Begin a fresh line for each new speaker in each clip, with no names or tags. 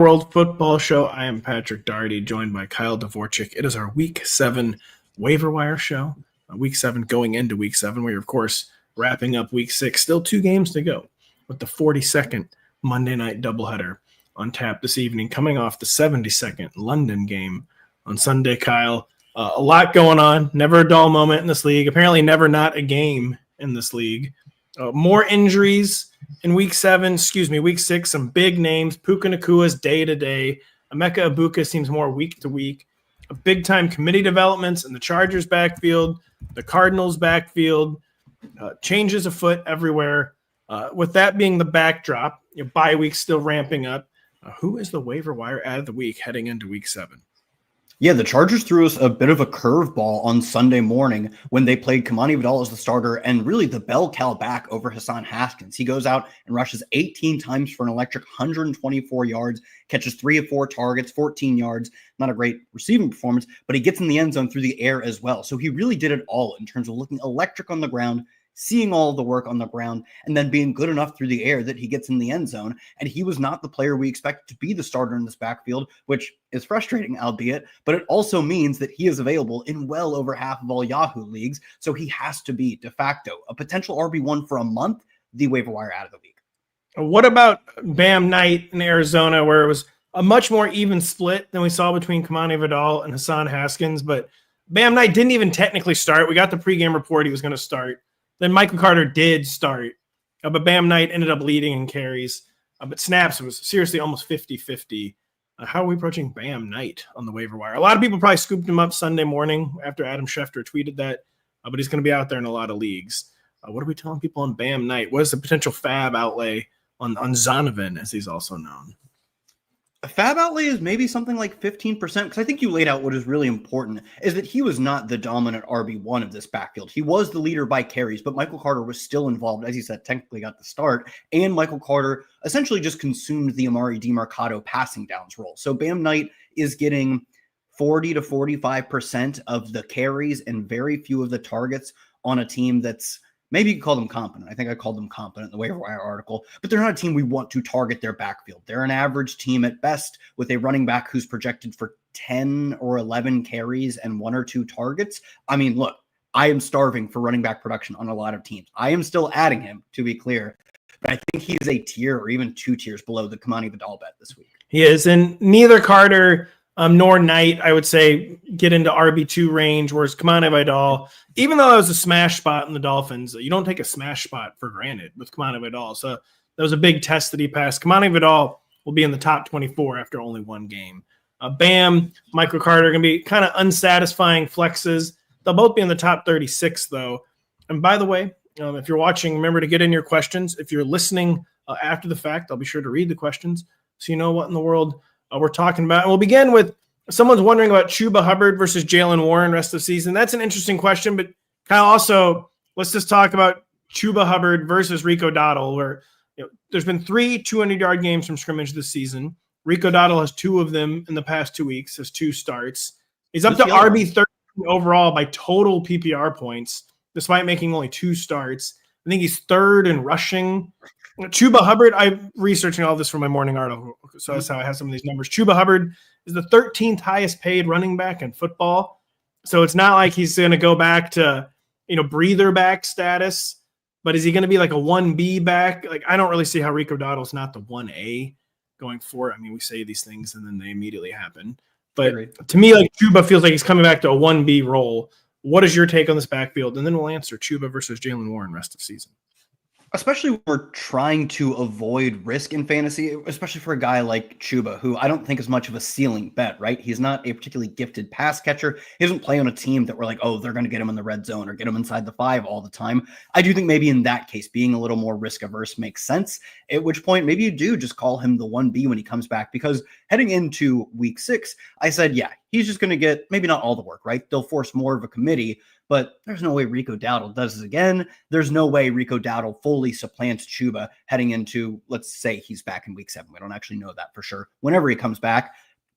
World Football Show. I am Patrick Daugherty, joined by Kyle Dvorchak. It is our Week 7 waiver wire show. Week 7 going into Week 7. We're, of course, wrapping up Week 6. Still 2 games to go with the 42nd Monday night doubleheader on tap this evening, coming off the 72nd London game on Sunday, Kyle. A lot going on. Never a dull moment in this league. Apparently never not a game in this league. More injuries in Week 6, some big names. Puka Nakua's day-to-day. Emeka Egbuka seems more week-to-week. Big-time committee developments in the Chargers backfield, the Cardinals backfield, changes afoot everywhere. With that being the backdrop, bye week still ramping up. Who is the waiver wire ad of the week heading into Week 7?
Yeah, the Chargers threw us a bit of a curveball on Sunday morning when they played Kamani Vidal as the starter and really the bell cow back over Hassan Haskins. He goes out and rushes 18 times for an electric 124 yards, catches 3 of 4 targets, 14 yards. Not a great receiving performance, but he gets in the end zone through the air as well. So he really did it all in terms of looking electric on the ground, seeing all the work on the ground, and then being good enough through the air that he gets in the end zone. And he was not the player we expected to be the starter in this backfield, which is frustrating, albeit, but it also means that he is available in well over half of all Yahoo leagues. So he has to be de facto a potential RB1 for a month, the waiver wire out of the week.
What about Bam Knight in Arizona, where it was a much more even split than we saw between Kamani Vidal and Hassan Haskins? But Bam Knight didn't even technically start. We got the pregame report he was going to start. Then Michael Carter did start, but Bam Knight ended up leading in carries. But snaps, it was seriously almost 50-50. How are we approaching Bam Knight on the waiver wire? A lot of people probably scooped him up Sunday morning after Adam Schefter tweeted that, but he's going to be out there in a lot of leagues. What are we telling people on Bam Knight? What is the potential fab outlay on Zonovan, as he's also known?
A fab outlay is maybe something like 15%, because I think you laid out what is really important, is that he was not the dominant RB1 of this backfield. He was the leader by carries, but Michael Carter was still involved, as you said, technically got the start, and Michael Carter essentially just consumed the Amari DiMercato passing downs role. So Bam Knight is getting 40 to 45% of the carries and very few of the targets on a team that's, maybe you could call them competent. I think I called them competent in the waiver wire article, but they're not a team we want to target their backfield. They're an average team at best with a running back who's projected for 10 or 11 carries and 1 or 2 targets. I mean, look, I am starving for running back production on a lot of teams. I am still adding him, to be clear, but I think he's a tier or even 2 tiers below the Kamani Vidal bet this week.
He is, and neither Carter nor Knight, I would say, get into RB2 range, whereas Kamani Vidal, even though that was a smash spot in the Dolphins, you don't take a smash spot for granted with Kamani Vidal. So that was a big test that he passed. Kamani Vidal will be in the top 24 after only 1 game. Bam, Michael Carter are going to be kind of unsatisfying flexes. They'll both be in the top 36, though. And by the way, if you're watching, remember to get in your questions. If you're listening after the fact, I'll be sure to read the questions so you know what in the world we're talking about. And we'll begin with someone's wondering about Chuba Hubbard versus Jalen Warren rest of the season. That's an interesting question, but Kyle, also, let's just talk about Chuba Hubbard versus Rico Dowdle, where there's been 3 200-yard games from scrimmage this season. Rico Dowdle has 2 of them in the past 2 weeks, has 2 starts. He's up to RB13 overall by total PPR points, despite making only 2 starts. I think he's 3rd in rushing. Chuba Hubbard, I'm researching all this for my morning article, so that's how I have some of these numbers. Chuba Hubbard is the 13th highest paid running back in football. So it's not like he's going to go back to, breather back status, but is he going to be like a 1B back? Like, I don't really see how Rico Dowdle's not the 1A going forward. I mean, we say these things and then they immediately happen. But to me, like, Chuba feels like he's coming back to a 1B role. What is your take on this backfield? And then we'll answer Chuba versus Jalen Warren rest of season.
Especially when we're trying to avoid risk in fantasy, especially for a guy like Chuba, who I don't think is much of a ceiling bet, right? He's not a particularly gifted pass catcher. He doesn't play on a team that we're like, oh, they're going to get him in the red zone or get him inside the 5 all the time. I do think maybe in that case, being a little more risk averse makes sense, at which point maybe you do just call him the 1B when he comes back, because heading into week 6, I said, yeah, he's just going to get maybe not all the work, right? They'll force more of a committee, but there's no way Rico Dowdle does this again. There's no way Rico Dowdle fully supplants Chuba heading into, let's say he's back in week 7. We don't actually know that for sure. Whenever he comes back,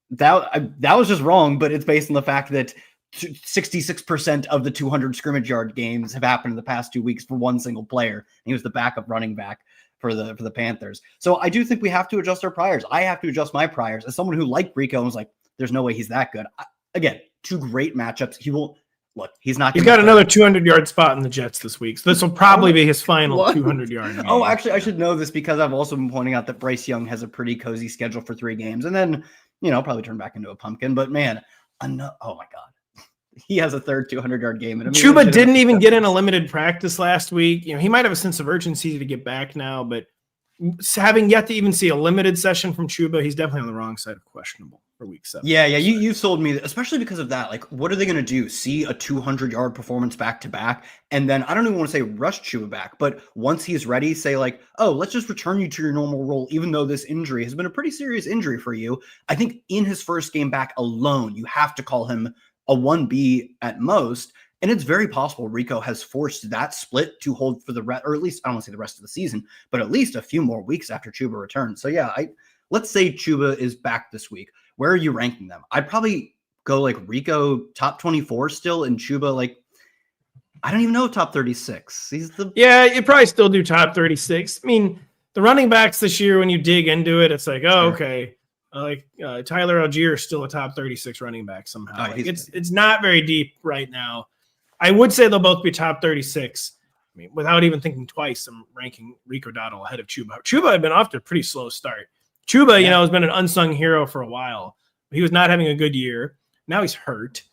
that was just wrong, but it's based on the fact that 66% of the 200 scrimmage yard games have happened in the past 2 weeks for one single player. And he was the backup running back for the Panthers. So I do think we have to adjust our priors. I have to adjust my priors as someone who liked Rico and was like, there's no way he's that good. Again, two great matchups. He will look. He's not.
He's got another 200-yard spot in the Jets this week, so this will probably be his final 200-yard game.
Oh, actually, I should know this because I've also been pointing out that Bryce Young has a pretty cozy schedule for 3 games, and then probably turn back into a pumpkin. But man, oh my god, he has a third 200-yard game. And
Chuba didn't even get in a limited practice last week. He might have a sense of urgency to get back now, but having yet to even see a limited session from Chuba, he's definitely on the wrong side of questionable for week 7.
Yeah, you sold me, especially because of that. Like, what are they going to do? See a 200-yard performance back to back, and then I don't even want to say rush Chuba back, but once he's ready, say like, oh, let's just return you to your normal role, even though this injury has been a pretty serious injury for you. I think in his first game back alone, you have to call him a 1B at most. And it's very possible Rico has forced that split to hold for the rest, or at least I don't want to say the rest of the season, but at least a few more weeks after Chuba returns. So yeah, let's say Chuba is back this week. Where are you ranking them? I'd probably go like Rico top 24 still, and Chuba like, I don't even know, top 36.
Yeah, you probably still do top 36. I mean, the running backs this year, when you dig into it, it's like, oh, okay. Tyler Algier is still a top 36 running back somehow.
Oh,
it's not very deep right now. I would say they'll both be top 36. I mean, without even thinking twice, I'm ranking Rico Dottle ahead of Chuba. Chuba had been off to a pretty slow start. Chuba, has been an unsung hero for a while. He was not having a good year. Now he's hurt.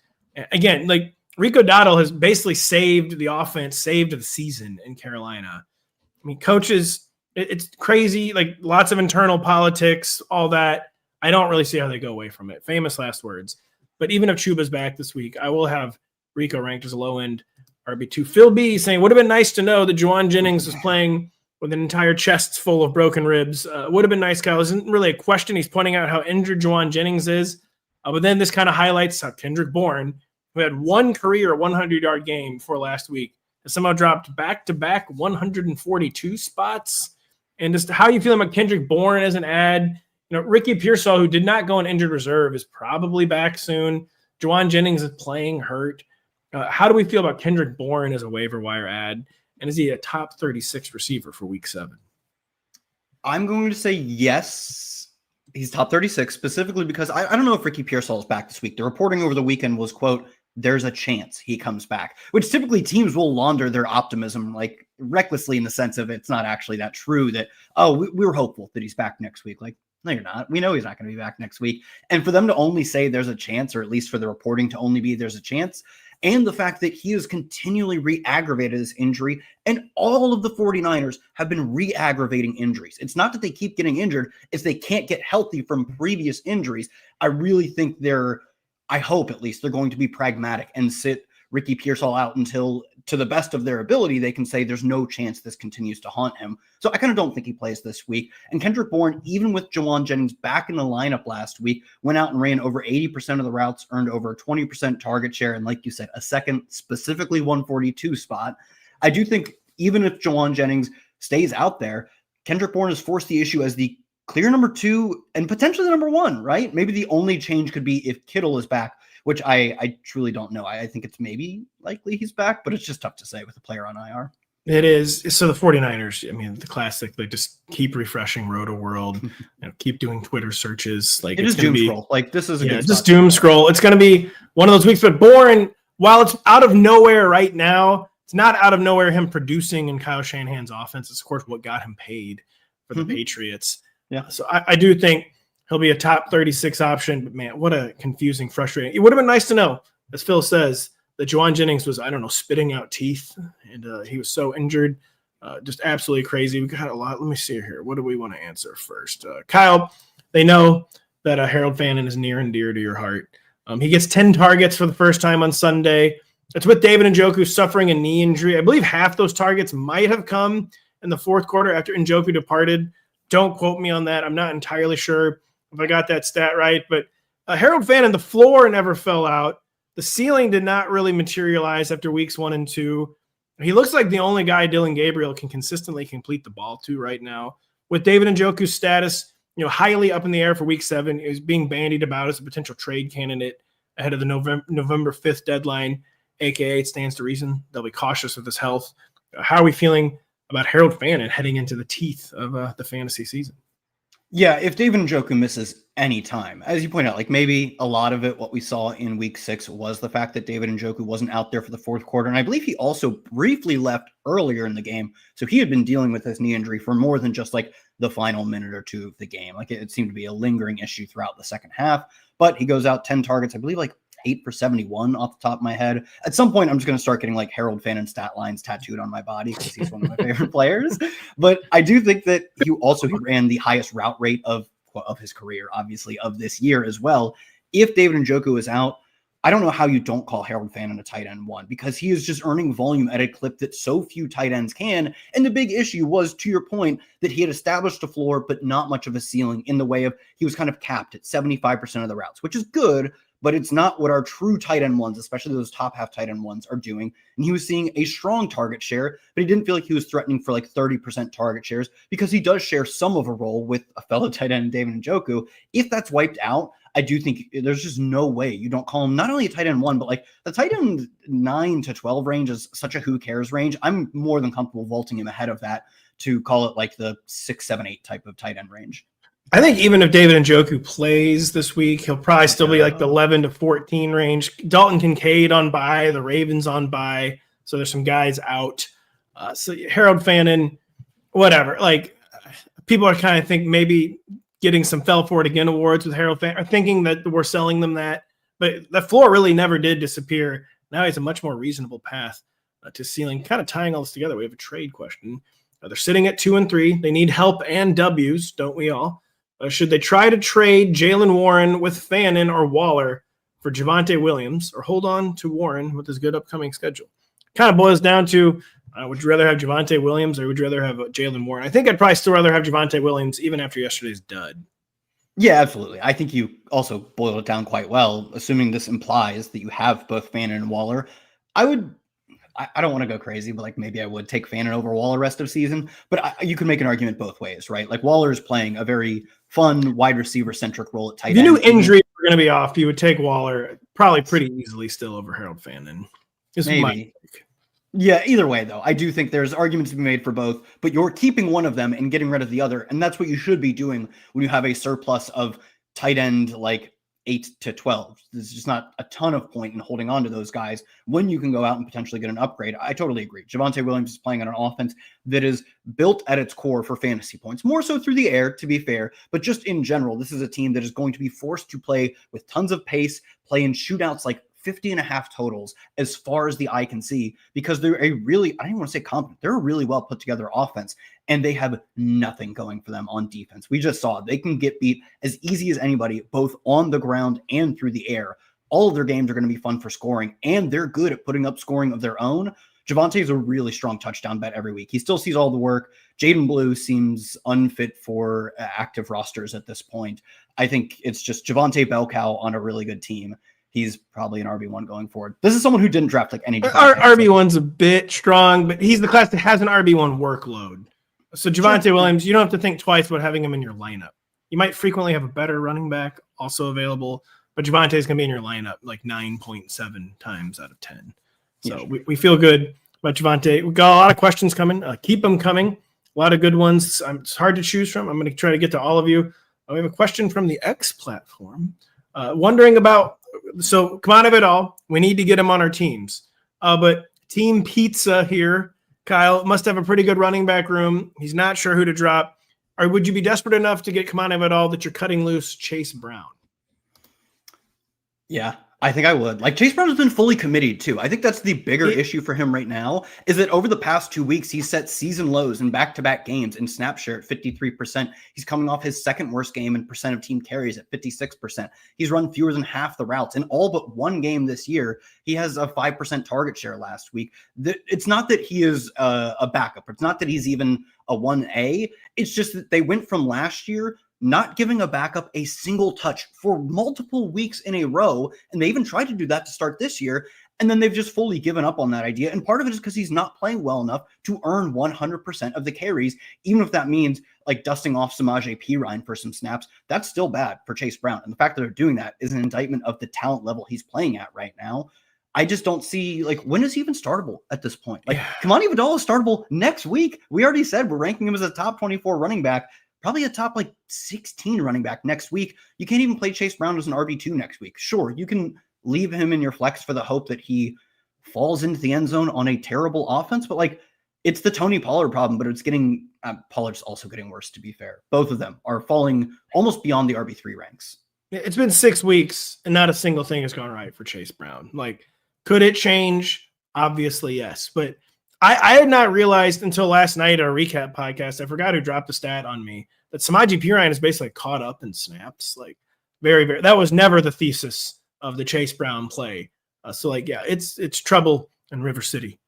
Again, like Rico Dottle has basically saved the offense, saved the season in Carolina. I mean, coaches, it's crazy. Like lots of internal politics, all that. I don't really see how they go away from it. Famous last words. But even if Chuba's back this week, I will have Rico ranked as a low-end RB2. Phil B saying, would have been nice to know that Juwan Jennings was playing with an entire chest full of broken ribs. Would have been nice, Kyle. Isn't really a question. He's pointing out how injured Juwan Jennings is. But then this kind of highlights how Kendrick Bourne, who had one career 100-yard game before last week, has somehow dropped back-to-back 142 spots. And just how you feeling about Kendrick Bourne as an ad? Ricky Pearsall, who did not go on injured reserve, is probably back soon. Juwan Jennings is playing hurt. How do we feel about Kendrick Bourne as a waiver wire ad? And is he a top 36 receiver for week 7?
I'm going to say yes. He's top 36, specifically because I don't know if Ricky Pearsall is back this week. The reporting over the weekend was, quote, there's a chance he comes back, which typically teams will launder their optimism like recklessly in the sense of it's not actually that true that, oh, we were hopeful that he's back next week. Like, no, you're not. We know he's not going to be back next week. And for them to only say there's a chance, or at least for the reporting to only be there's a chance, and the fact that he has continually re-aggravated this injury, and all of the 49ers have been re-aggravating injuries. It's not that they keep getting injured, it's they can't get healthy from previous injuries. I really think I hope at least they're going to be pragmatic and sit Ricky Pearsall out until, to the best of their ability, they can say there's no chance this continues to haunt him. So I kind of don't think he plays this week. And Kendrick Bourne, even with Juwan Jennings back in the lineup last week, went out and ran over 80% of the routes, earned over 20% target share, and like you said, a second, specifically 142 spot. I do think even if Juwan Jennings stays out there, Kendrick Bourne has forced the issue as the clear number 2 and potentially the number 1, right? Maybe the only change could be if Kittle is back, which I truly don't know. I think it's maybe likely he's back, but it's just tough to say with a player on IR.
It is. So the 49ers, I mean, the classic, they just keep refreshing Rotoworld, keep doing Twitter searches. Like
it is doom scroll. Like this is
just doom scroll. It's going to be one of those weeks, but Bourne, while it's out of nowhere right now, it's not out of nowhere him producing in Kyle Shanahan's offense. It's of course what got him paid for the Patriots.
Yeah.
So I do think he'll be a top 36 option, but man, what a confusing, frustrating. It would have been nice to know, as Phil says, that Juwan Jennings was, spitting out teeth, and he was so injured. Just absolutely crazy. We got a lot. Let me see here. What do we want to answer first? Kyle, they know that Harold Fannin is near and dear to your heart. He gets 10 targets for the first time on Sunday. It's with David Njoku suffering a knee injury. I believe half those targets might have come in the fourth quarter after Njoku departed. Don't quote me on that. I'm not entirely sure if I got that stat right, but Harold Fannin, the floor never fell out. The ceiling did not really materialize after weeks 1 and 2. He looks like the only guy Dylan Gabriel can consistently complete the ball to right now. With David Njoku's status, highly up in the air for week 7, is being bandied about as a potential trade candidate ahead of the November 5th deadline, aka it stands to reason they'll be cautious with his health. How are we feeling about Harold Fannin heading into the teeth of the fantasy season.
Yeah, if David Njoku misses any time, as you point out, like maybe a lot of it, what we saw in week 6 was the fact that David Njoku wasn't out there for the fourth quarter. And I believe he also briefly left earlier in the game. So he had been dealing with this knee injury for more than just like the final minute or two of the game. Like it seemed to be a lingering issue throughout the second half, but he goes out 10 targets, I believe like 8 for 71 off the top of my head. At some point, I'm just going to start getting like Harold Fannin stat lines tattooed on my body because he's one of my favorite players. But I do think that he ran the highest route rate of his career, obviously, of this year as well. If David Njoku is out, I don't know how you don't call Harold Fannin a tight end 1 because he is just earning volume at a clip that so few tight ends can. And the big issue was, to your point, that he had established a floor, but not much of a ceiling in the way of he was kind of capped at 75% of the routes, which is good, but it's not what our true tight end 1s, especially those top half tight end 1s, are doing. And he was seeing a strong target share, but he didn't feel like he was threatening for like 30% target shares because he does share some of a role with a fellow tight end, David Njoku. If that's wiped out, I do think there's just no way you don't call him not only a tight end 1, but like the tight end 9 to 12 range is such a who cares range. I'm more than comfortable vaulting him ahead of that to call it like the 6, 7, 8 type of tight end range.
I think even if David Njoku plays this week, he'll probably still be like the 11 to 14 range. Dalton Kincaid on bye, the Ravens on bye, so there's some guys out. So Harold Fannin, whatever. Like people are kind of think maybe getting some fell for it again awards with Harold Fannin, or thinking that we're selling them that, but the floor really never did disappear. Now he's a much more reasonable path to ceiling. Kind of tying all this together, we have a trade question. They're sitting at 2 and 3. They need help and W's, don't we all? Should they try to trade Jaylen Warren with Fannin or Waller for Javonte Williams, or hold on to Warren with his good upcoming schedule? Kind of boils down to, would you rather have Javonte Williams or would you rather have Jaylen Warren? I think I'd probably still rather have Javonte Williams even after yesterday's dud.
Yeah, absolutely. I think you also boiled it down quite well, assuming this implies that you have both Fannin and Waller. I don't want to go crazy, but like maybe I would take Fannin over Waller rest of season, but you can make an argument both ways, right? Like Waller is playing a very fun wide receiver centric role at tight end.
If you knew injuries were going to be off, you would take Waller probably pretty easily still over Harold Fannin.
Maybe. Yeah, either way, though, I do think there's arguments to be made for both, but you're keeping one of them and getting rid of the other. And that's what you should be doing when you have a surplus of tight end like 8 to 12. There's just not a ton of point in holding on to those guys when you can go out and potentially get an upgrade. I totally agree. Javonte Williams is playing on an offense that is built at its core for fantasy points, more so through the air, to be fair, but just in general, this is a team that is going to be forced to play with tons of pace, play in shootouts like 50 and a half totals as far as the eye can see, because they're I don't even want to say competent. They're a really well put together offense, and they have nothing going for them on defense. We just saw they can get beat as easy as anybody, both on the ground and through the air. All of their games are going to be fun for scoring, and they're good at putting up scoring of their own. Javonte is a really strong touchdown bet every week. He still sees all the work. Jaden Blue seems unfit for active rosters at this point. I think it's just Javonte bell cow on a really good team. He's probably an RB1 going forward. This is someone who didn't draft like any.
RB1's a bit strong, but he's the class that has an RB1 workload. So Javonte Williams, you don't have to think twice about having him in your lineup. You might frequently have a better running back also available, but Javonte's going to be in your lineup like 9.7 times out of 10. So we feel good about Javonte. We've got a lot of questions coming. Keep them coming. A lot of good ones. It's hard to choose from. I'm going to try to get to all of you. We have a question from the X platform wondering about, so come on of it all. We need to get him on our teams. But Team Pizza here, Kyle, must have a pretty good running back room. He's not sure who to drop. Or would you be desperate enough to get Kamana of it all that you're cutting loose Chase Brown?
Yeah, I think I would. Like Chase Brown has been fully committed too. I think that's the bigger issue for him right now is that over the past 2 weeks, he's set season lows in back-to-back games in snap share at 53%. He's coming off his second worst game in percent of team carries at 56%. He's run fewer than half the routes. In all but one game this year, he has a 5% target share last week. It's not that he is a backup. It's not that he's even a 1A. It's just that they went from last year not giving a backup a single touch for multiple weeks in a row. And they even tried to do that to start this year. And then they've just fully given up on that idea. And part of it is because he's not playing well enough to earn 100% of the carries, even if that means like dusting off Samaje Perine for some snaps. That's still bad for Chase Brown. And the fact that they're doing that is an indictment of the talent level he's playing at right now. I just don't see, like, when is he even startable at this point? Like,
Yeah.
Kamani Vidal is startable next week. We already said we're ranking him as a top 24 running back, probably a top, 16 running back next week. You can't even play Chase Brown as an RB2 next week. Sure, you can leave him in your flex for the hope that he falls into the end zone on a terrible offense, but, it's the Tony Pollard problem, but it's getting Pollard's also getting worse, to be fair. Both of them are falling almost beyond the RB3 ranks.
It's been 6 weeks and not a single thing has gone right for Chase Brown. Could it change? Obviously, yes. But I had not realized until last night, our recap podcast, I forgot who dropped the stat on me, that Samaje Perine is basically caught up in snaps. Very, very, that was never the thesis of the Chase Brown play. It's trouble in River City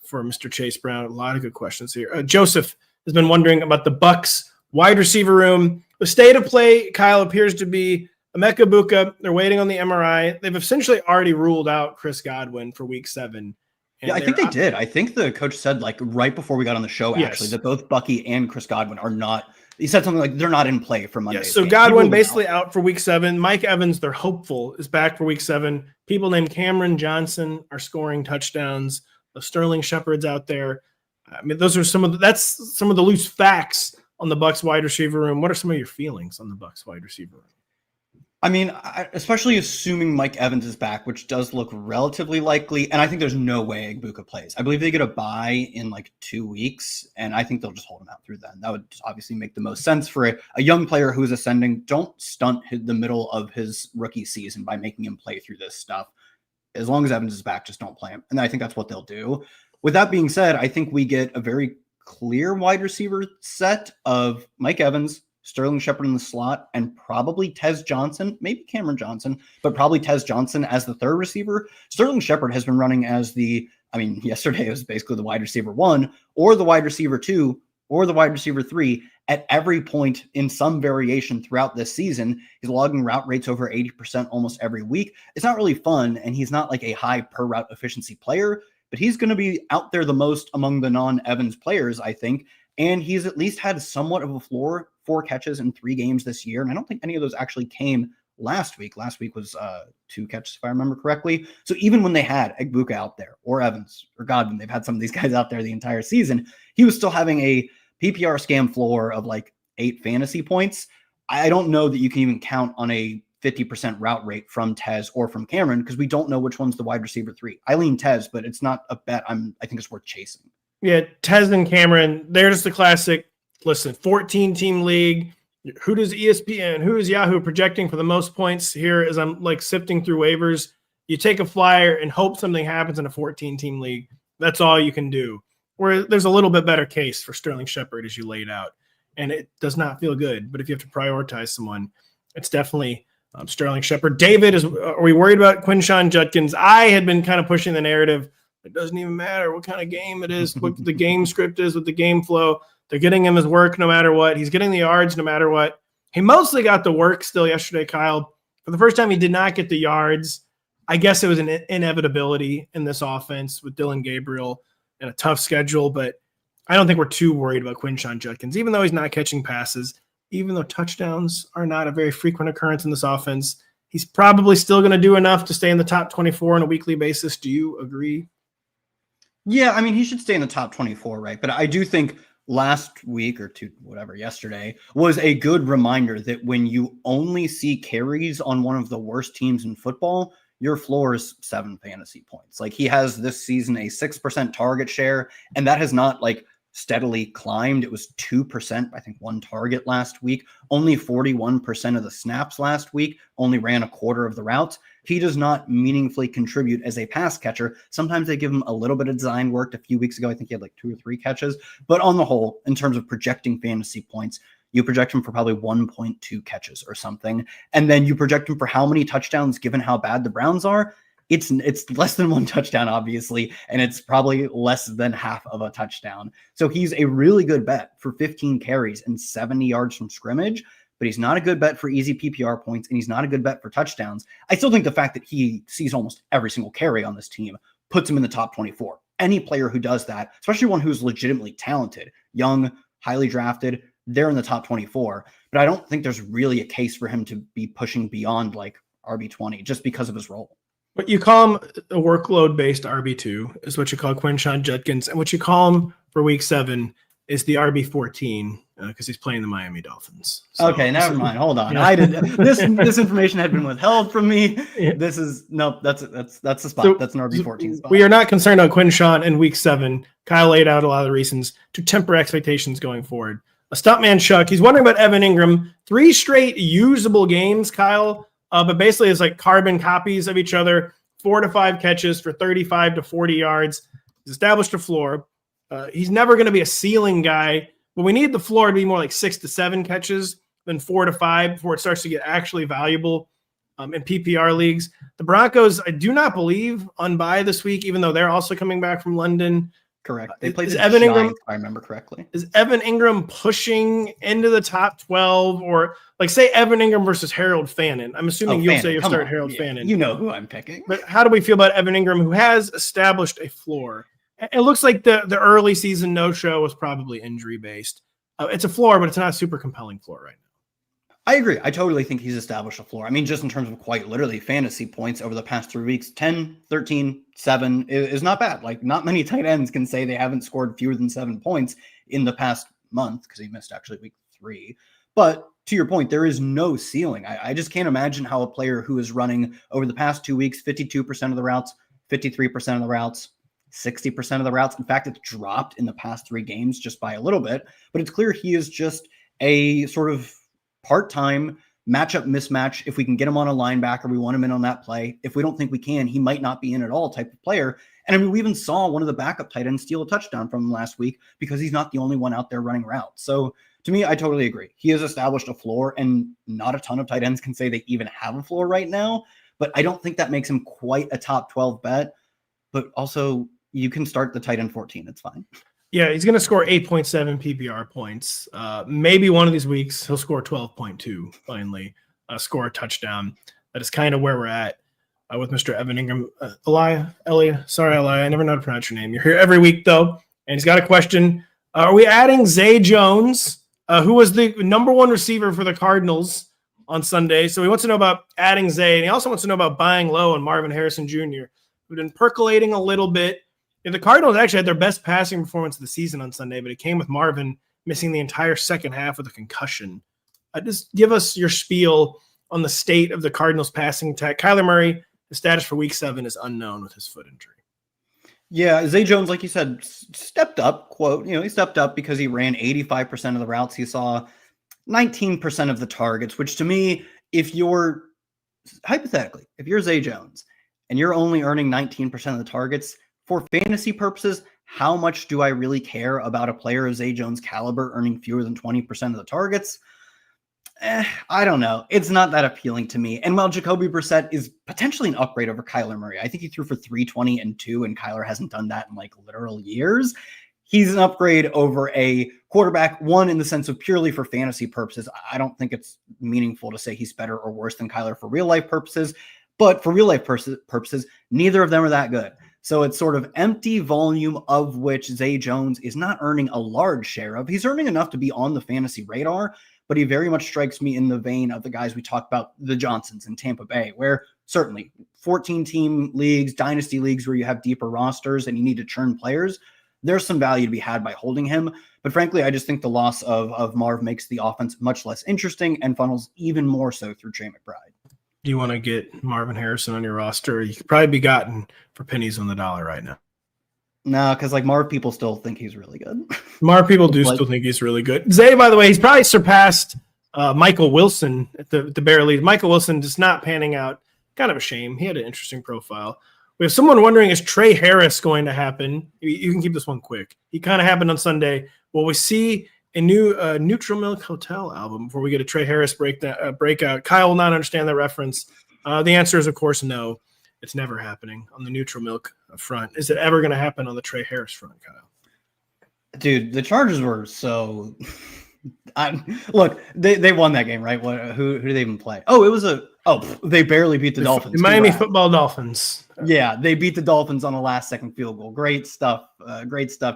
for Mr. Chase Brown. A lot of good questions here. Joseph has been wondering about the Bucs wide receiver room. The state of play, Kyle, appears to be Emeka Buka. They're waiting on the MRI. They've essentially already ruled out Chris Godwin for week 7.
Yeah, I think they did. I think the coach said right before we got on the show, actually, that both Bucky and Chris Godwin are not. He said something like they're not in play for Monday.
So Godwin basically out for week 7. Mike Evans, they're hopeful, is back for week 7. People named Cameron Johnson are scoring touchdowns. The Sterling Shepard's out there. I mean, those are some of the loose facts on the Bucs wide receiver room. What are some of your feelings on the Bucs wide receiver room?
I mean, especially assuming Mike Evans is back, which does look relatively likely, and I think there's no way Egbuka plays. I believe they get a bye in 2 weeks, and I think they'll just hold him out through then. That would obviously make the most sense for a young player who is ascending. Don't stunt the middle of his rookie season by making him play through this stuff. As long as Evans is back, just don't play him. And I think that's what they'll do. With that being said, I think we get a very clear wide receiver set of Mike Evans, Sterling Shepard in the slot, and probably Tez Johnson, maybe Cameron Johnson, but probably Tez Johnson as the third receiver. Sterling Shepard has been running as yesterday it was basically the wide receiver 1 or the wide receiver 2 or the wide receiver 3 at every point in some variation throughout this season. He's logging route rates over 80% almost every week. It's not really fun, and he's not a high per route efficiency player, but he's going to be out there the most among the non-Evans players, I think. And he's at least had somewhat of a floor, 4 catches in 3 games this year. And I don't think any of those actually came last week. Last week was 2 catches, if I remember correctly. So even when they had Egbuka out there, or Evans, or Godwin, they've had some of these guys out there the entire season, he was still having a PPR scam floor of 8 fantasy points. I don't know that you can even count on a 50% route rate from Tez or from Cameron, because we don't know which one's the wide receiver 3. I lean Tez, but it's not a bet I think it's worth chasing.
Yeah, Tez and Cameron, they're just the classic, 14-team league. Who does ESPN, who is Yahoo projecting for the most points here as I'm sifting through waivers? You take a flyer and hope something happens in a 14-team league. That's all you can do. Where there's a little bit better case for Sterling Shepard as you laid out. And it does not feel good. But if you have to prioritize someone, it's definitely Sterling Shepard. David, are we worried about Quinshon Judkins? I had been kind of pushing the narrative. It doesn't even matter what kind of game it is, what the game script is, what the game flow. They're getting him his work no matter what. He's getting the yards no matter what. He mostly got the work still yesterday, Kyle. For the first time, he did not get the yards. I guess it was an inevitability in this offense with Dylan Gabriel and a tough schedule, but I don't think we're too worried about Quinshon Judkins, even though he's not catching passes, even though touchdowns are not a very frequent occurrence in this offense. He's probably still going to do enough to stay in the top 24 on a weekly basis. Do you agree?
Yeah, I mean, he should stay in the top 24, right? But I do think last week or yesterday was a good reminder that when you only see carries on one of the worst teams in football, your floor is 7 fantasy points. He has this season a 6% target share, and that has not steadily climbed. It was 2%, I think 1 target last week, only 41% of the snaps last week, only ran a quarter of the routes. He does not meaningfully contribute as a pass catcher. Sometimes they give him a little bit of design work. A few weeks ago, I think he had 2 or 3 catches. But on the whole, in terms of projecting fantasy points, you project him for probably 1.2 catches or something. And then you project him for how many touchdowns given how bad the Browns are. It's less than 1 touchdown, obviously, and it's probably less than half of a touchdown. So he's a really good bet for 15 carries and 70 yards from scrimmage, but he's not a good bet for easy PPR points, and he's not a good bet for touchdowns. I still think the fact that he sees almost every single carry on this team puts him in the top 24. Any player who does that, especially one who's legitimately talented, young, highly drafted, they're in the top 24. But I don't think there's really a case for him to be pushing beyond RB20 just because of his role.
But you call him a workload-based RB2 is what you call Quinshon Judkins, and what you call him for Week 7 is the RB14 because he's playing the Miami Dolphins.
So, okay, never mind. Hold on.
Yeah.
I did this information had been withheld from me.
Yeah.
This is that's the spot.
So,
that's an RB14 spot.
We are not concerned about Quinshon in Week 7. Kyle laid out a lot of the reasons to temper expectations going forward. A stuntman Chuck, he's wondering about Evan Ingram. 3 straight usable games, Kyle, but basically it's like carbon copies of each other. 4 to 5 catches for 35 to 40 yards. He's established a floor. He's never going to be a ceiling guy, but we need the floor to be more like 6 to 7 catches than 4 to 5 before it starts to get actually valuable in PPR leagues. The Broncos, I do not believe on bye this week, even though they're also coming back from London.
Correct. They played the
Evan
Giants,
Ingram,
if I remember correctly.
Is Evan Ingram pushing into the top 12, or like say Evan Ingram versus Harold Fannin? I'm assuming you'll say you'll start Harold Fannin.
You know who I'm picking.
But how do we feel about Evan Ingram, who has established a floor? It looks like the early season no-show was probably injury-based. It's a floor, but it's not a super compelling floor right now.
I agree. I totally think he's established a floor. I mean, just in terms of quite literally fantasy points over the past 3 weeks, 10, 13, 7 is not bad. Like, not many tight ends can say they haven't scored fewer than 7 points in the past month because he missed actually week 3. But to your point, there is no ceiling. I just can't imagine how a player who is running over the past 2 weeks, 52% of the routes, 53% of the routes, 60% of the routes. In fact, it's dropped in the past 3 games just by a little bit, but it's clear he is just a sort of part-time matchup mismatch. If we can get him on a linebacker, we want him in on that play. If we don't think we can, he might not be in at all type of player. And I mean, we even saw one of the backup tight ends steal a touchdown from him last week because he's not the only one out there running routes. So to me, I totally agree. He has established a floor, and not a ton of tight ends can say they even have a floor right now, but I don't think that makes him quite a top 12 bet. But also, you can start the tight end 14. It's fine.
Yeah, he's going to score 8.7 PPR points. Maybe one of these weeks he'll score 12.2, finally, score a touchdown. That is kind of where we're at with Mr. Evan Ingram. Elia, sorry, Elia, I never know how to pronounce your name. You're here every week, though, and he's got a question. Are we adding Zay Jones, who was the number 1 receiver for the Cardinals on Sunday? So he wants to know about adding Zay, and he also wants to know about buying low on Marvin Harrison Jr., who'd been percolating a little bit. The Cardinals actually had their best passing performance of the season on Sunday, but it came with Marvin missing the entire second half with a concussion. Just give us your spiel on the state of the Cardinals passing attack. Kyler Murray, the status for Week 7 is unknown with his foot injury.
Yeah, Zay Jones, like you said, stepped up, quote, he stepped up because he ran 85% of the routes. He saw 19% of the targets, which to me, if you're Zay Jones and you're only earning 19% of the targets, for fantasy purposes, how much do I really care about a player of Zay Jones' caliber earning fewer than 20% of the targets? I don't know. It's not that appealing to me. And while Jacoby Brissett is potentially an upgrade over Kyler Murray, I think he threw for 320 and 2, and Kyler hasn't done that in like literal years. He's an upgrade over a quarterback, one in the sense of purely for fantasy purposes. I don't think it's meaningful to say he's better or worse than Kyler for real life purposes, but for real life purposes, neither of them are that good. So it's sort of empty volume of which Zay Jones is not earning a large share of. He's earning enough to be on the fantasy radar, but he very much strikes me in the vein of the guys we talked about, the Johnsons in Tampa Bay, where certainly 14-team leagues, dynasty leagues where you have deeper rosters and you need to churn players, there's some value to be had by holding him. But frankly, I just think the loss of Marv makes the offense much less interesting and funnels even more so through Trey McBride.
Do you want to get Marvin Harrison on your roster? You could probably be gotten for pennies on the dollar right now.
No, because like Marv people still think he's really good.
Marv people do still think he's really good. Zay, by the way, he's probably surpassed Michael Wilson at the Bear League. Michael Wilson just not panning out. Kind of a shame. He had an interesting profile. We have someone wondering, is Trey Harris going to happen? You can keep this one quick. He kind of happened on Sunday. Will we see a new Neutral Milk Hotel album before we get a Trey Harris breakout? Kyle will not understand the reference. The answer is, of course, no. It's never happening on the Neutral Milk front. Is it ever going to happen on the Trey Harris front, Kyle?
Dude, the Chargers were so Look, they won that game, right? Who did they even play? Oh, it was they barely beat the Dolphins.
The Miami Football Dolphins.
Yeah, they beat the Dolphins on a last-second field goal. Great stuff,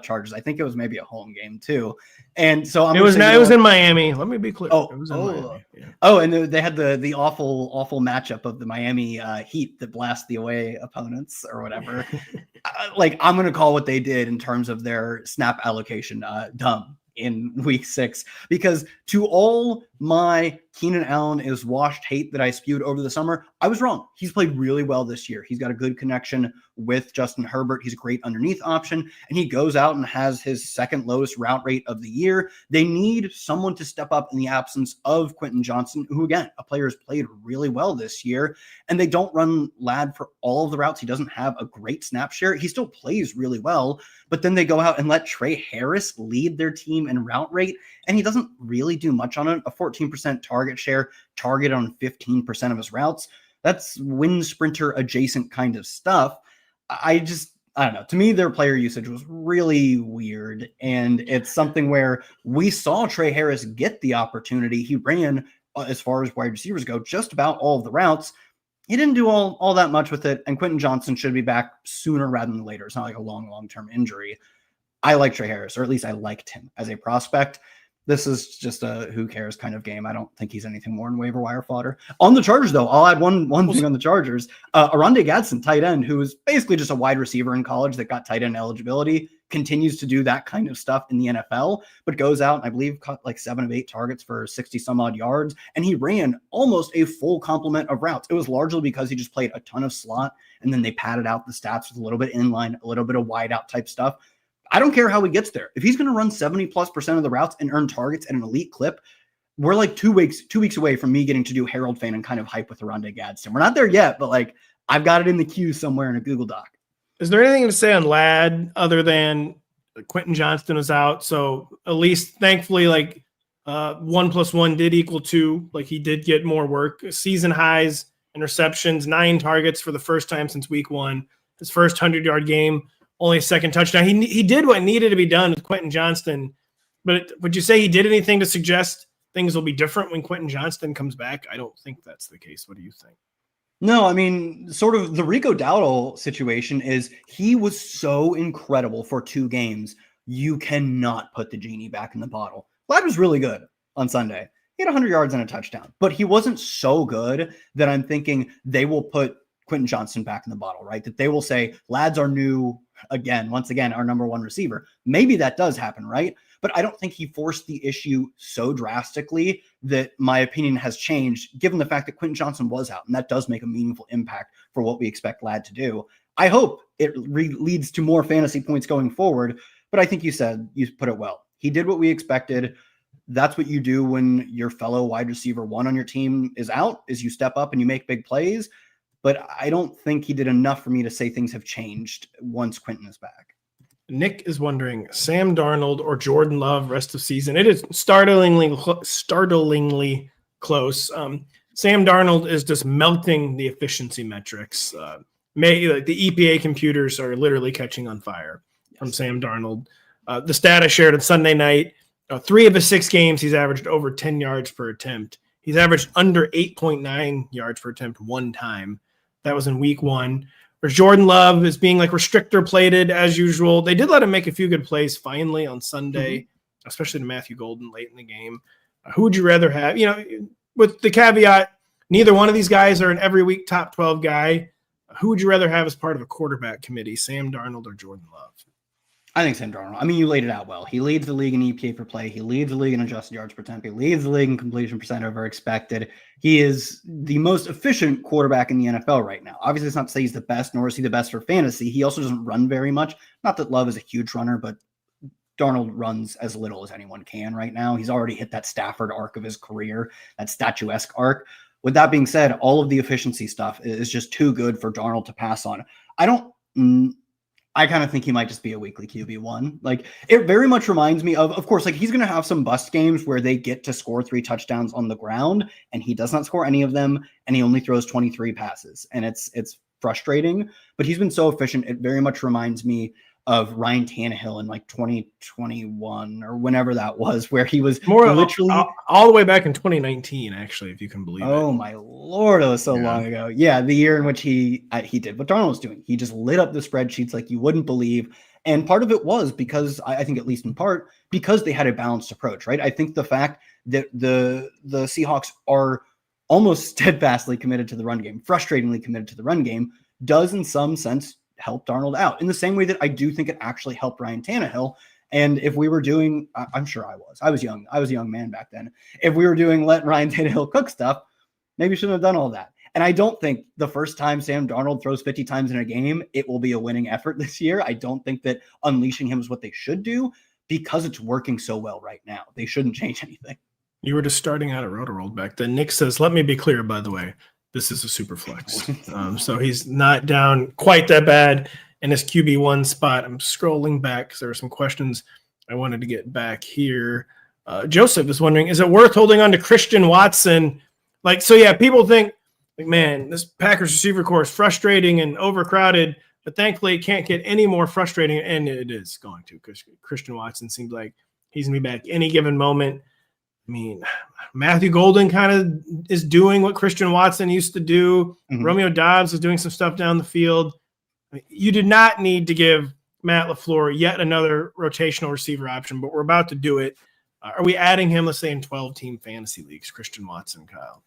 Chargers. I think it was maybe a home game too, and so
it was in Miami. Let me be clear. It was in Miami. Yeah.
And they had the awful matchup of the Miami Heat that blast the away opponents or whatever. I'm going to call what they did in terms of their snap allocation dumb in week 6, because to all my Keenan Allen is washed hate that I spewed over the summer, I was wrong. He's played really well this year. He's got a good connection with Justin Herbert. He's a great underneath option, and he goes out and has his second lowest route rate of the year. They need someone to step up in the absence of Quentin Johnson, who, again, a player has played really well this year, and they don't run Ladd for all of the routes. He doesn't have a great snap share. He still plays really well, but then they go out and let Trey Harris lead their team in route rate, and he doesn't really do much on it. A 14% target share, target on 15% of his routes. That's wind sprinter adjacent kind of stuff. I don't know. To me, their player usage was really weird. And it's something where we saw Trey Harris get the opportunity. He ran, as far as wide receivers go, just about all of the routes. He didn't do all that much with it. And Quentin Johnson should be back sooner rather than later. It's not like a long-term injury. I like Trey Harris, or at least I liked him as a prospect. This is just a who cares kind of game. I don't think he's anything more than waiver wire fodder. On the Chargers, though, I'll add one thing on the Chargers. Aronde Gadsden, tight end, who is basically just a wide receiver in college that got tight end eligibility, continues to do that kind of stuff in the NFL, but goes out and I believe caught like 7 of 8 targets for 60 some odd yards. And he ran almost a full complement of routes. It was largely because he just played a ton of slot, and then they padded out the stats with a little bit inline, a little bit of wide out type stuff. I don't care how he gets there. If he's going to run 70+% of the routes and earn targets at an elite clip, we're like 2 weeks away from me getting to do Harold Fan and kind of hype with Aronde Gadsden. We're not there yet, but I've got it in the queue somewhere in a Google Doc.
Is there anything to say on Ladd other than Quentin Johnston is out? So at least thankfully, 1 + 1 did equal 2. He did get more work. Season highs, interceptions, 9 targets for the first time since week 1. His first 100-yard game. Only a second touchdown. He did what needed to be done with Quentin Johnston, but would you say he did anything to suggest things will be different when Quentin Johnston comes back? I don't think that's the case. What do you think?
No, I mean, sort of the Rico Dowdle situation is he was so incredible for 2 games. You cannot put the genie back in the bottle. Ladd was really good on Sunday. He had 100 yards and a touchdown, but he wasn't so good that I'm thinking they will put Quentin Johnston back in the bottle, right? That they will say, Ladd's our new, once again, our number 1 receiver. Maybe that does happen, right? But I don't think he forced the issue so drastically that my opinion has changed, given the fact that Quentin Johnson was out, and that does make a meaningful impact for what we expect Ladd to do. I hope it leads to more fantasy points going forward, but I think you put it well. He did what we expected. That's what you do when your fellow wide receiver 1 on your team is out, is you step up and you make big plays. But I don't think he did enough for me to say things have changed once Quentin is back.
Nick is wondering, Sam Darnold or Jordan Love rest of season? It is startlingly close. Sam Darnold is just melting the efficiency metrics. The EPA computers are literally catching on fire from Sam Darnold. The stat I shared on Sunday night, 3 of his 6 games, he's averaged over 10 yards per attempt. He's averaged under 8.9 yards per attempt 1 time. That was in week 1. Whereas Jordan Love is being restrictor plated as usual. They did let him make a few good plays finally on Sunday, especially to Matthew Golden late in the game. Who would you rather have? With the caveat, neither one of these guys are an every week top 12 guy. Who would you rather have as part of a quarterback committee, Sam Darnold or Jordan Love?
I think Sam Darnold. I mean, you laid it out well. He leads the league in EPA per play. He leads the league in adjusted yards per attempt. He leads the league in completion percent over expected. He is the most efficient quarterback in the NFL right now. Obviously, it's not to say he's the best, nor is he the best for fantasy. He also doesn't run very much. Not that Love is a huge runner, but Darnold runs as little as anyone can right now. He's already hit that Stafford arc of his career, that statuesque arc. With that being said, all of the efficiency stuff is just too good for Darnold to pass on. I kind of think he might just be a weekly QB1. It very much reminds me of course, he's going to have some bust games where they get to score 3 touchdowns on the ground, and he does not score any of them, and he only throws 23 passes. And it's frustrating, but he's been so efficient. It very much reminds me of Ryan Tannehill in like 2021 or whenever that was, where he was
more
literally
all the way back in 2019, actually, if you can believe it.
Oh my Lord, it was so long ago. Yeah, the year in which he did what Darnold was doing. He just lit up the spreadsheets like you wouldn't believe. And part of it was because I think, at least in part, because they had a balanced approach, right? I think the fact that the Seahawks are almost steadfastly committed to the run game, frustratingly committed to the run game, does in some sense help Darnold out in the same way that I do think it actually helped Ryan Tannehill. And if we were doing, I'm sure I was young. I was a young man back then. If we were doing let Ryan Tannehill cook stuff, maybe we shouldn't have done all that. And I don't think the first time Sam Darnold throws 50 times in a game, it will be a winning effort this year. I don't think that unleashing him is what they should do because it's working so well right now. They shouldn't change anything.
You were just starting out at Rotoworld back then. Nick says, let me be clear, by the way, this is a super flex. So he's not down quite that bad in his QB1 spot. I'm scrolling back because there were some questions I wanted to get back here. Joseph is wondering, is it worth holding on to Christian Watson? Like, so yeah, people think, like, man, this Packers receiver core is frustrating and overcrowded, but thankfully it can't get any more frustrating, and it is going to, because Christian Watson seems like he's going to be back any given moment. I mean, Matthew Golden kind of is doing what Christian Watson used to do. Mm-hmm. Romeo Doubs is doing some stuff down the field. I mean, you did not need to give Matt LaFleur yet another rotational receiver option, but we're about to do it. Are we adding him, let's say, in 12-team fantasy leagues, Christian Watson, Kyle?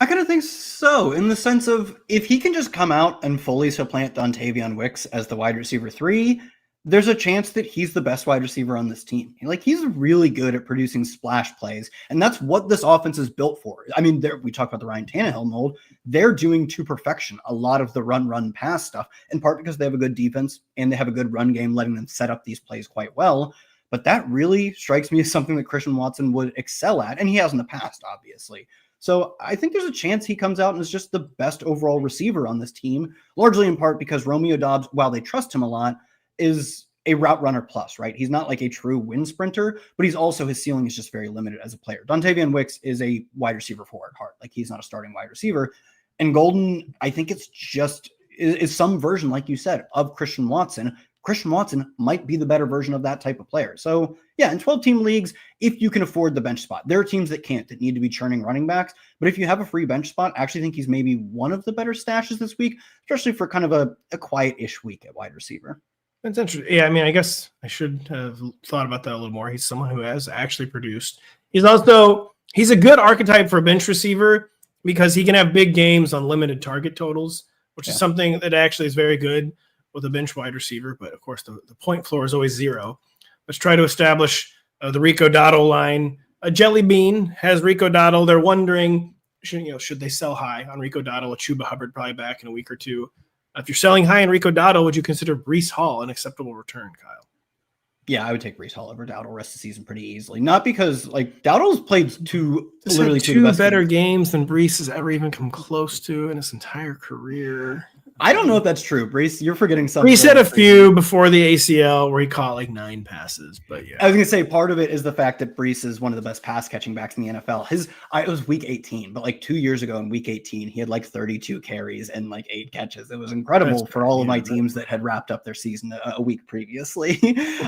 I kind of think so, in the sense of if he can just come out and fully supplant Dontavian Wicks as the wide receiver 3, there's a chance that he's the best wide receiver on this team. Like, he's really good at producing splash plays, and that's what this offense is built for. I mean, we talk about the Ryan Tannehill mold. They're doing to perfection a lot of the run, pass stuff, in part because they have a good defense and they have a good run game, letting them set up these plays quite well. But that really strikes me as something that Christian Watson would excel at, and he has in the past, obviously. So I think there's a chance he comes out and is just the best overall receiver on this team, largely in part because Romeo Doubs, while they trust him a lot, is a route runner plus, right? He's not like a true wind sprinter, but he's also, his ceiling is just very limited as a player. Dontavian Wicks is a wide receiver 4 at heart. Like, he's not a starting wide receiver. And Golden, I think it's just is some version, like you said, of Christian Watson. Christian Watson might be the better version of that type of player. So yeah, in 12-team leagues, if you can afford the bench spot, there are teams that can't, that need to be churning running backs. But if you have a free bench spot, I actually think he's maybe one of the better stashes this week, especially for kind of a quiet-ish week at wide receiver.
That's interesting. Yeah, I mean, I guess I should have thought about that a little more. He's someone who has actually produced. He's a good archetype for a bench receiver because he can have big games on limited target totals, which is something that actually is very good with a bench wide receiver. But of course, the point floor is always 0. Let's try to establish the Rico Dottle line. A Jelly Bean has Rico Dottle. They're wondering, should they sell high on Rico Dottle with Chuba Hubbard probably back in a week or two? If you're selling high in Rico Dottle, would you consider Breece Hall an acceptable return, Kyle?
Yeah, I would take Breece Hall over Dowdle rest of the season pretty easily. Not because, like, Dowdle's played two
better games than Breece has ever even come close to in his entire career.
I don't know if that's true, Breece. You're forgetting something.
Breece had a few before the ACL where he caught like 9 passes, but yeah.
I was going to say part of it is the fact that Breece is one of the best pass catching backs in the NFL. It was week 18, but like 2 years ago in week 18, he had like 32 carries and like 8 catches. It was incredible for all of my teams that had wrapped up their season a week previously.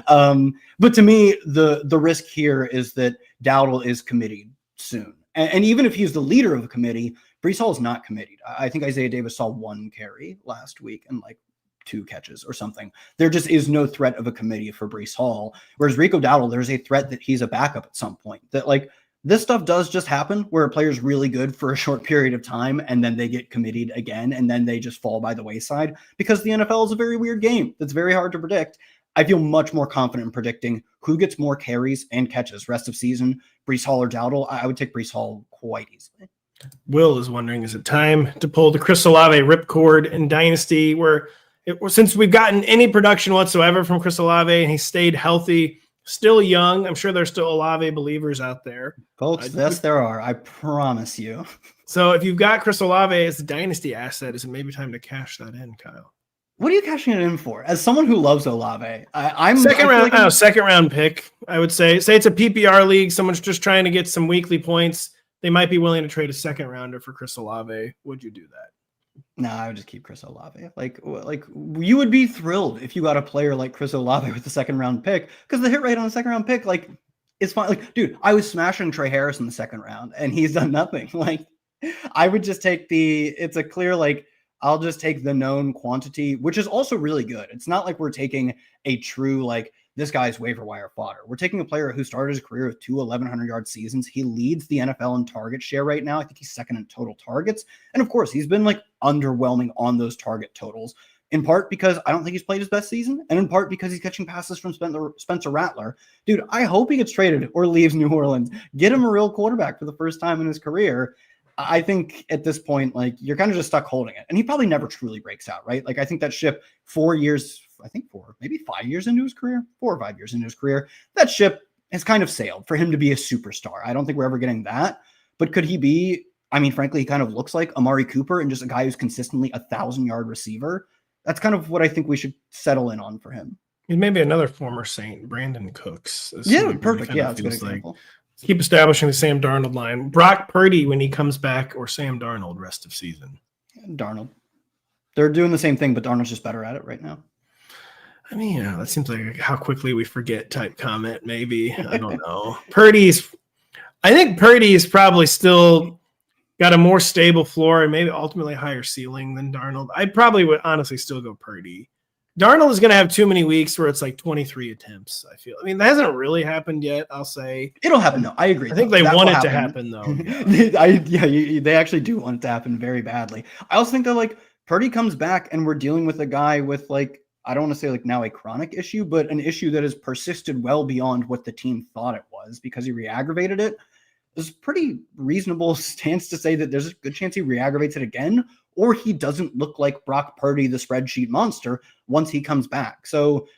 But to me, the risk here is that Dowdle is committed soon. And even if he's the leader of a committee, Breece Hall is not committed. I think Isaiah Davis saw 1 carry last week and like 2 catches or something. There just is no threat of a committee for Breece Hall. Whereas Rico Dowdle, there's a threat that he's a backup at some point. That like this stuff does just happen where a player's really good for a short period of time and then they get committed again and then they just fall by the wayside because the NFL is a very weird game that's very hard to predict. I feel much more confident in predicting who gets more carries and catches rest of season, Breece Hall or Dowdle. I would take Breece Hall quite easily.
Will is wondering, is it time to pull the Chris Olave ripcord in Dynasty since we've gotten any production whatsoever from Chris Olave and he stayed healthy, still young. I'm sure there's still Olave believers out there.
Folks, yes, there are. I promise you.
So if you've got Chris Olave as a Dynasty asset, is it maybe time to cash that in, Kyle?
What are you cashing it in for? As someone who loves Olave, I'm
second round pick. I would say it's a PPR league. Someone's just trying to get some weekly points. They might be willing to trade a second rounder for Chris Olave. Would you do that?
No, I would just keep Chris Olave. Like you would be thrilled if you got a player like Chris Olave with the second round pick, because the hit rate on a second round pick, like, it's fine. Like, dude, I was smashing Trey Harris in the second round, and he's done nothing. Like, I would just take it's a clear, like, I'll just take the known quantity, which is also really good. It's not like we're taking a true, like, this guy's waiver wire fodder. We're taking a player who started his career with 2 1,100-yard seasons. He leads the NFL in target share right now. I think he's second in total targets. And of course, he's been like underwhelming on those target totals, in part because I don't think he's played his best season, and in part because he's catching passes from Spencer Rattler. Dude, I hope he gets traded or leaves New Orleans. Get him a real quarterback for the first time in his career. I think at this point, like, you're kind of just stuck holding it. And he probably never truly breaks out, right? Like, I think that ship 4 years, maybe 5 years into his career, 4 or 5 years into his career, that ship has kind of sailed for him to be a superstar. I don't think we're ever getting that. But could he be, I mean, frankly, he kind of looks like Amari Cooper and just a guy who's consistently 1,000-yard receiver. That's kind of what I think we should settle in on for him.
Maybe another former Saint, Brandon Cooks.
Yeah, perfect. Yeah, that's a good example.
Like, keep establishing the Sam Darnold line. Brock Purdy when he comes back, or Sam Darnold rest of season?
Darnold. They're doing the same thing, but Darnold's just better at it right now.
I mean, that seems like how quickly we forget type comment, maybe. I don't know. I think Purdy's probably still got a more stable floor and maybe ultimately higher ceiling than Darnold. I probably would honestly still go Purdy. Darnold is going to have too many weeks where it's like 23 attempts, I feel. I mean, that hasn't really happened yet, I'll say.
It'll happen, though. I agree.
I think they want it to happen, though.
They actually do want it to happen very badly. I also think that, like, Purdy comes back and we're dealing with a guy with, like, I don't want to say, like, now a chronic issue, but an issue that has persisted well beyond what the team thought it was because he re-aggravated it. There's a pretty reasonable stance to say that there's a good chance he re-aggravates it again, or he doesn't look like Brock Purdy, the spreadsheet monster, once he comes back. So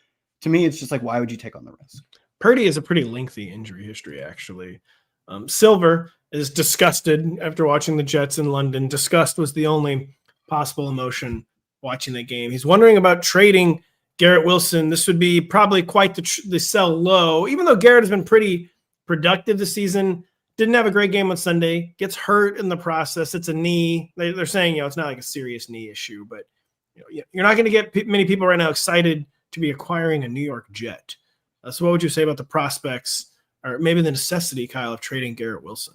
to me, it's just like, why would you take on the risk?
Purdy has a pretty lengthy injury history, actually. Silver is disgusted after watching the Jets in London. Disgust was the only possible emotion watching the game. He's wondering about trading Garrett Wilson. This would be probably quite the sell low, even though Garrett has been pretty productive this season. Didn't have a great game on Sunday. Gets hurt in the process. It's a knee. They're saying, it's not like a serious knee issue, but you're not going to get many people right now excited to be acquiring a New York Jet. So what would you say about the prospects, or maybe the necessity, Kyle, of trading Garrett Wilson?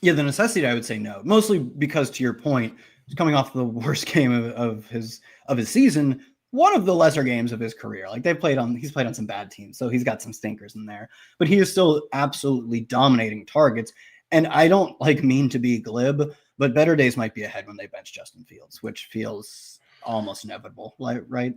Yeah, the necessity, I would say no. Mostly because, to your point, he's coming off the worst game of his season. One of the lesser games of his career. Like, he's played on some bad teams, so he's got some stinkers in there. But he is still absolutely dominating targets. And I don't mean to be glib, but better days might be ahead when they bench Justin Fields, which feels almost inevitable, right?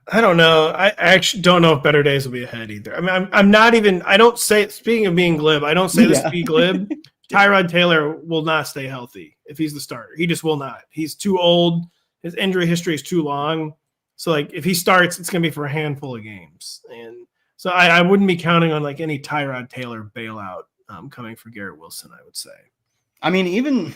I don't know. I actually don't know if better days will be ahead either. I mean, I'm not even. I don't say. Speaking of being glib, I don't say this to be glib. Tyrod Taylor will not stay healthy if he's the starter. He just will not. He's too old. His injury history is too long. So, if he starts, it's going to be for a handful of games. And so I wouldn't be counting on, any Tyrod Taylor bailout coming for Garrett Wilson, I would say.
I mean, even,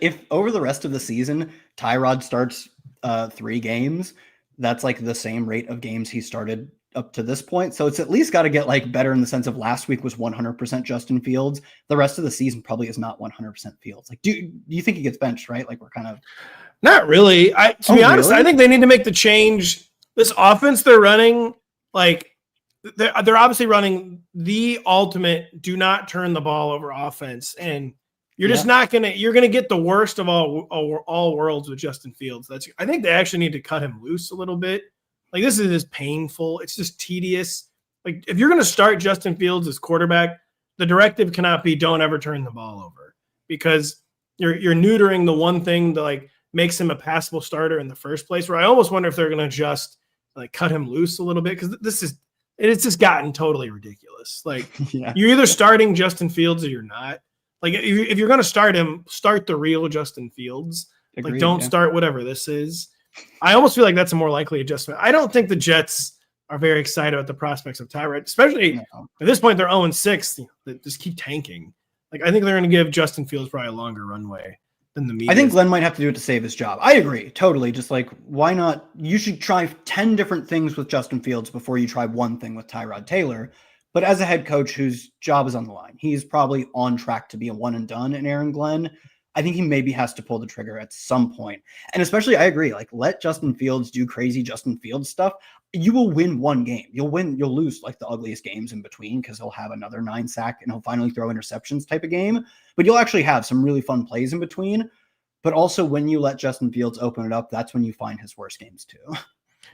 if over the rest of the season, Tyrod starts 3 games, that's, the same rate of games he started up to this point. So it's at least got to get, better in the sense of last week was 100% Justin Fields. The rest of the season probably is not 100% Fields. Do you think he gets benched, right? We're kind of...
Not really. To be honest, I think they need to make the change. This offense they're running, they're obviously running the ultimate do not turn the ball over offense, and you're just not you're gonna get the worst of all worlds with Justin Fields. I think they actually need to cut him loose a little bit. This is just painful. It's just tedious. If you're gonna start Justin Fields as quarterback, the directive cannot be don't ever turn the ball over, because you're neutering the one thing that makes him a passable starter in the first place, where I almost wonder if they're going to just cut him loose a little bit. Cause it's just gotten totally ridiculous. You're either starting Justin Fields or you're not. If you're going to start him, start the real Justin Fields.
Agreed,
don't start whatever this is. I almost feel like that's a more likely adjustment. I don't think the Jets are very excited about the prospects of Tyrod, especially at this point, they're 0-6. They just keep tanking. I think they're going to give Justin Fields probably a longer runway than the media.
I think Glenn might have to do it to save his job. I agree. Totally. Just why not? You should try 10 different things with Justin Fields before you try one thing with Tyrod Taylor. But as a head coach whose job is on the line, he's probably on track to be a one and done in Aaron Glenn. I think he maybe has to pull the trigger at some point. And especially, I agree, like let Justin Fields do crazy Justin Fields stuff. You will win one game. You'll lose like the ugliest games in between because he'll have another 9-sack and he'll finally throw interceptions type of game. But you'll actually have some really fun plays in between. But also when you let Justin Fields open it up, that's when you find his worst games too.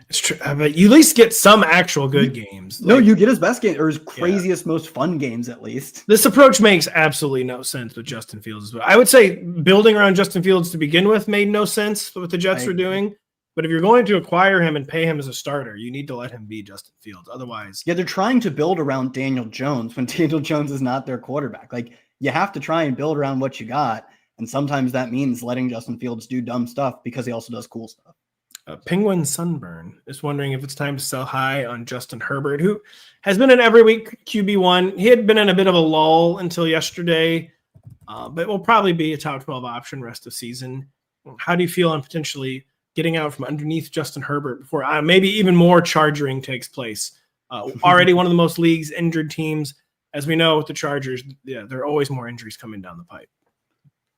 It's true, but you at least get some actual good games.
No, you get his best game or his craziest, most fun games at least.
This approach makes absolutely no sense with Justin Fields. I would say building around Justin Fields to begin with made no sense what the Jets were doing. But if you're going to acquire him and pay him as a starter, you need to let him be Justin Fields. Otherwise,
they're trying to build around Daniel Jones when Daniel Jones is not their quarterback. Like you have to try and build around what you got. And sometimes that means letting Justin Fields do dumb stuff because he also does cool stuff.
Penguin Sunburn is wondering if it's time to sell high on Justin Herbert, who has been an every week QB1. He had been in a bit of a lull until yesterday, but will probably be a top 12 option rest of season. How do you feel on potentially getting out from underneath Justin Herbert before maybe even more charging takes place? Already one of the most league's injured teams. As we know with the Chargers, there are always more injuries coming down the pipe.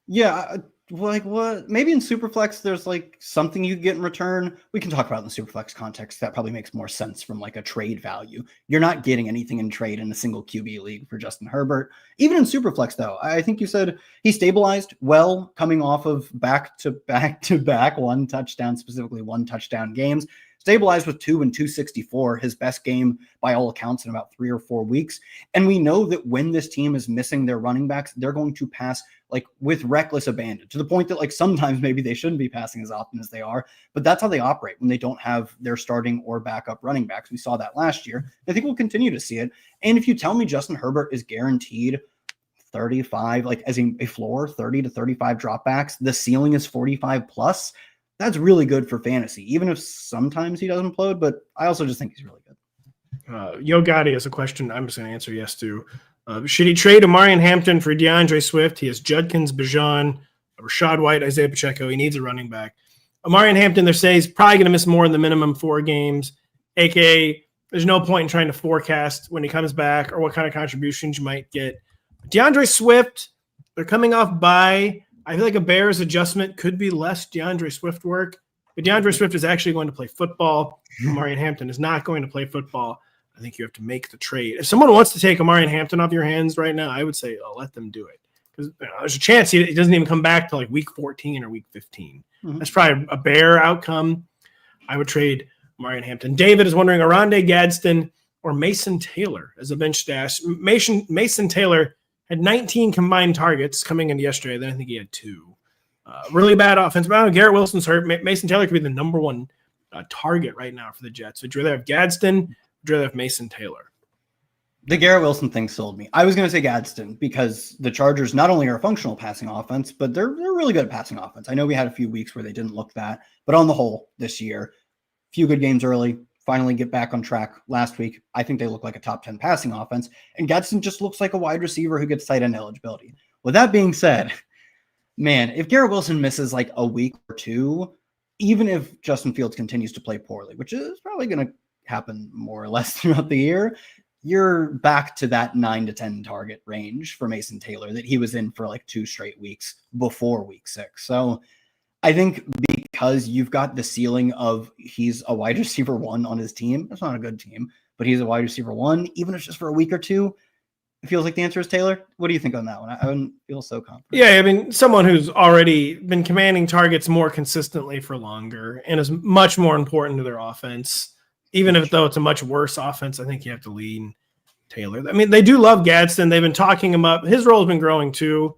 Yeah, like what? Maybe in Superflex, there's like something you get in return. We can talk about it in the Superflex context. That probably makes more sense from like a trade value. You're not getting anything in trade in a single QB league for Justin Herbert. Even in Superflex, though, I think you said he stabilized well coming off of back-to-back one touchdown games. Stabilized with 2 and 264, his best game by all accounts in about 3 or 4 weeks. And we know that when this team is missing their running backs, they're going to pass like with reckless abandon to the point that like sometimes maybe they shouldn't be passing as often as they are, but that's how they operate when they don't have their starting or backup running backs. We saw that last year. I think we'll continue to see it. And if you tell me Justin Herbert is guaranteed 35, like as a floor, 30 to 35 dropbacks, the ceiling is 45 plus, that's really good for fantasy, even if sometimes he doesn't implode, but I also just think he's really good.
Yo Gotti has a question I'm just going to answer yes to. Should he trade Amarian Hampton for DeAndre Swift? He has Judkins, Bijan, Rashad White, Isaiah Pacheco. He needs a running back. Amarian Hampton, they say, is probably going to miss more than the minimum 4 games, a.k.a. there's no point in trying to forecast when he comes back or what kind of contributions you might get. DeAndre Swift, they're coming off bye. I feel like a Bears adjustment could be less DeAndre Swift work, but DeAndre Swift is actually going to play football. Amarian Hampton is not going to play football. I think you have to make the trade. If someone wants to take Amarian Hampton off your hands right now, I would say let them do it because there's a chance he doesn't even come back to like week 14 or week 15. Mm-hmm. That's probably a Bear outcome. I would trade Amarian Hampton. David is wondering Arondé Gadsden or Mason Taylor as a bench stash. Mason Taylor had 19 combined targets coming into yesterday. Then I think he had 2. Really bad offense. But Garrett Wilson's hurt. Mason Taylor could be the number 1 target right now for the Jets. Would you rather have Gadsden? Would you rather have Mason Taylor?
The Garrett Wilson thing sold me. I was going to say Gadsden because the Chargers not only are a functional passing offense, but they're really good at passing offense. I know we had a few weeks where they didn't look that, but on the whole this year, few good games early, finally get back on track last week. I think they look like a top 10 passing offense, and Gadsden just looks like a wide receiver who gets tight end eligibility. With that being said, man, if Garrett Wilson misses like a week or 2, even if Justin Fields continues to play poorly, which is probably going to happen more or less throughout the year, you're back to that 9 to 10 target range for Mason Taylor that he was in for like 2 straight weeks before week 6. So I think because you've got the ceiling of he's a wide receiver 1 on his team, that's not a good team, but he's a wide receiver 1, even if it's just for a week or 2, it feels like the answer is Taylor. What do you think on that one? I wouldn't feel so confident.
Yeah, I mean, someone who's already been commanding targets more consistently for longer and is much more important to their offense. Even if though it's a much worse offense, I think you have to lean Taylor. I mean, they do love Gadsden. They've been talking him up. His role has been growing too.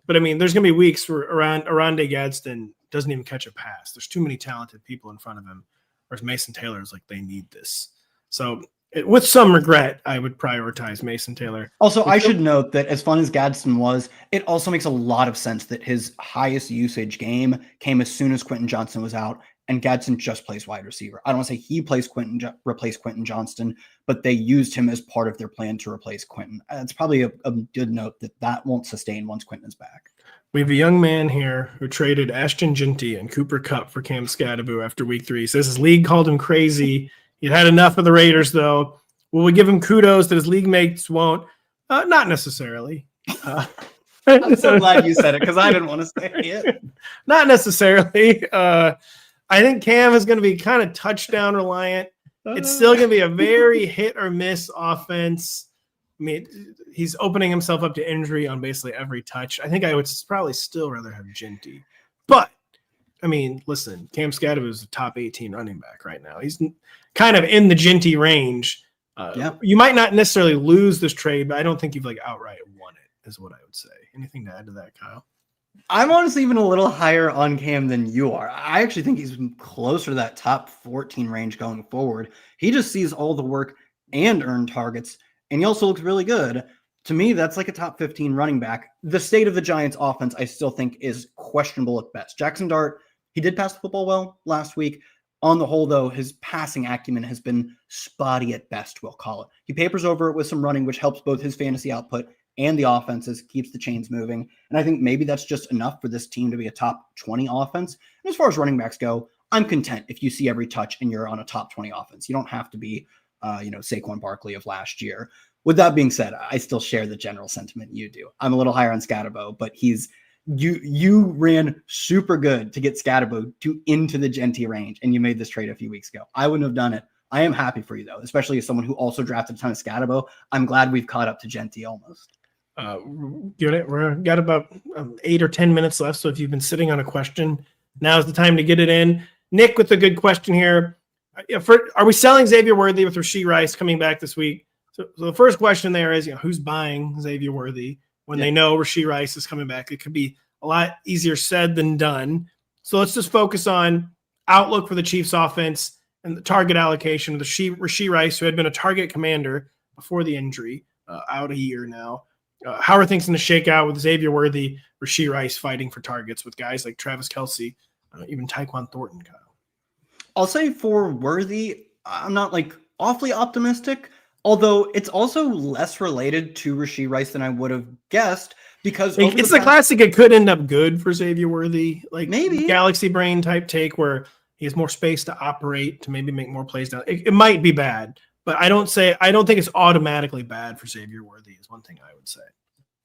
But I mean, there's going to be weeks where Arondé Gadsden doesn't even catch a pass. There's too many talented people in front of him. Whereas Mason Taylor is like, they need this. So with some regret, I would prioritize Mason Taylor.
Also, I should note that as fun as Gadsden was, it also makes a lot of sense that his highest usage game came as soon as Quentin Johnson was out. And Gadsden just plays wide receiver. I don't want to say he replace Quentin Johnston, but they used him as part of their plan to replace Quentin. It's probably a good note that won't sustain once Quentin is back.
We have a young man here who traded Ashton Ginty and Cooper Kupp for Cam Scadaboo after week 3. He says his league called him crazy. He'd had enough of the Raiders, though. Will we give him kudos that his league mates won't? Not necessarily.
I'm so glad you said it because I didn't want to say it.
Not necessarily. I think Cam is going to be kind of touchdown reliant. It's still going to be a very hit or miss offense. I mean, he's opening himself up to injury on basically every touch. I think I would probably still rather have Ginty. But, I mean, listen, Cam Scadaboo is a top 18 running back right now. He's kind of in the Ginty range. You might not necessarily lose this trade, but I don't think you've outright won it, is what I would say. Anything to add to that, Kyle?
I'm honestly even a little higher on Cam than you are. I actually think he's closer to that top 14 range going forward. He just sees all the work and earned targets, and he also looks really good. To me, that's like a top 15 running back. The state of the Giants offense, I still think, is questionable at best. Jackson Dart, he did pass the football well last week. On the whole, though, his passing acumen has been spotty at best, we'll call it. He papers over it with some running, which helps both his fantasy output and the offenses, keeps the chains moving. And I think maybe that's just enough for this team to be a top 20 offense. And as far as running backs go, I'm content if you see every touch and you're on a top 20 offense. You don't have to be, Saquon Barkley of last year. With that being said, I still share the general sentiment you do. I'm a little higher on Scadaboo, but you ran super good to get Scadaboo into the Ginty range, and you made this trade a few weeks ago. I wouldn't have done it. I am happy for you, though, especially as someone who also drafted a ton of Scadaboo. I'm glad we've caught up to Ginty almost.
We've got about 8 or 10 minutes left, so if you've been sitting on a question, now's the time to get it in. Nick with a good question here. Are we selling Xavier Worthy with Rashee Rice coming back this week? So the first question there is, who's buying Xavier Worthy when they know Rashee Rice is coming back? It could be a lot easier said than done. So let's just focus on outlook for the Chiefs offense and the target allocation of the Rashee Rice, who had been a target commander before the injury, out a year now. How are things going to shake out with Xavier Worthy, Rashee Rice fighting for targets with guys like Travis Kelce, even Tyquan Thornton, Kyle?
I'll say for Worthy, I'm not awfully optimistic, although it's also less related to Rashee Rice than I would have guessed, because
it's the classic, it could end up good for Xavier Worthy,
maybe
galaxy brain type take where he has more space to operate, to maybe make more plays down. It might be bad, but I don't think it's automatically bad for Xavier Worthy is one thing I would say.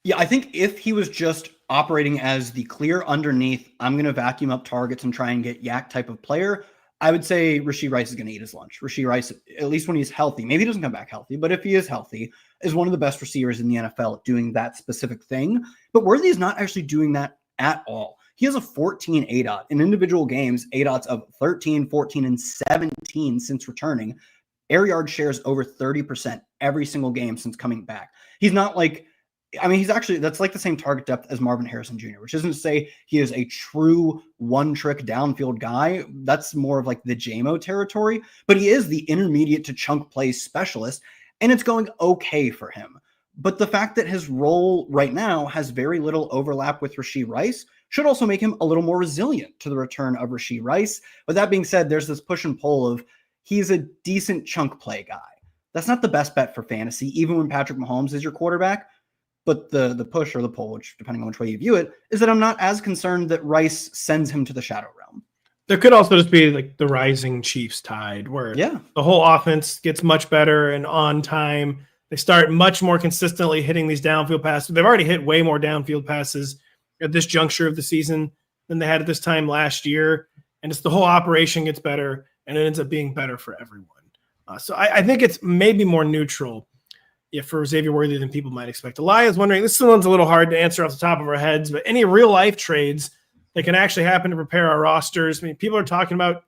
Yeah, I think if he was just operating as the clear underneath, I'm going to vacuum up targets and try and get yak type of player, I would say Rashee Rice is going to eat his lunch. Rashee Rice, at least when he's healthy, maybe he doesn't come back healthy, but if he is healthy, is one of the best receivers in the NFL at doing that specific thing. But Worthy is not actually doing that at all. He has a 14 ADOT in individual games, ADOTs of 13, 14, and 17 since returning. Air yard shares over 30% every single game since coming back. He's not he's actually, that's the same target depth as Marvin Harrison Jr., which isn't to say he is a true one-trick downfield guy. That's more of the JMO territory, but he is the intermediate to chunk play specialist, and it's going okay for him. But the fact that his role right now has very little overlap with Rashee Rice should also make him a little more resilient to the return of Rashee Rice. With that being said, there's this push and pull of he's a decent chunk play guy. That's not the best bet for fantasy, even when Patrick Mahomes is your quarterback. But the push or the pull, which depending on which way you view it, is that I'm not as concerned that Rice sends him to the shadow realm.
There could also just be the rising Chiefs tide where the whole offense gets much better and on time. They start much more consistently hitting these downfield passes. They've already hit way more downfield passes at this juncture of the season than they had at this time last year. And it's the whole operation gets better and it ends up being better for everyone. So I think it's maybe more neutral for Xavier Worthy than people might expect. Elias wondering, this one's a little hard to answer off the top of our heads, but any real life trades that can actually happen to prepare our rosters. I mean, people are talking about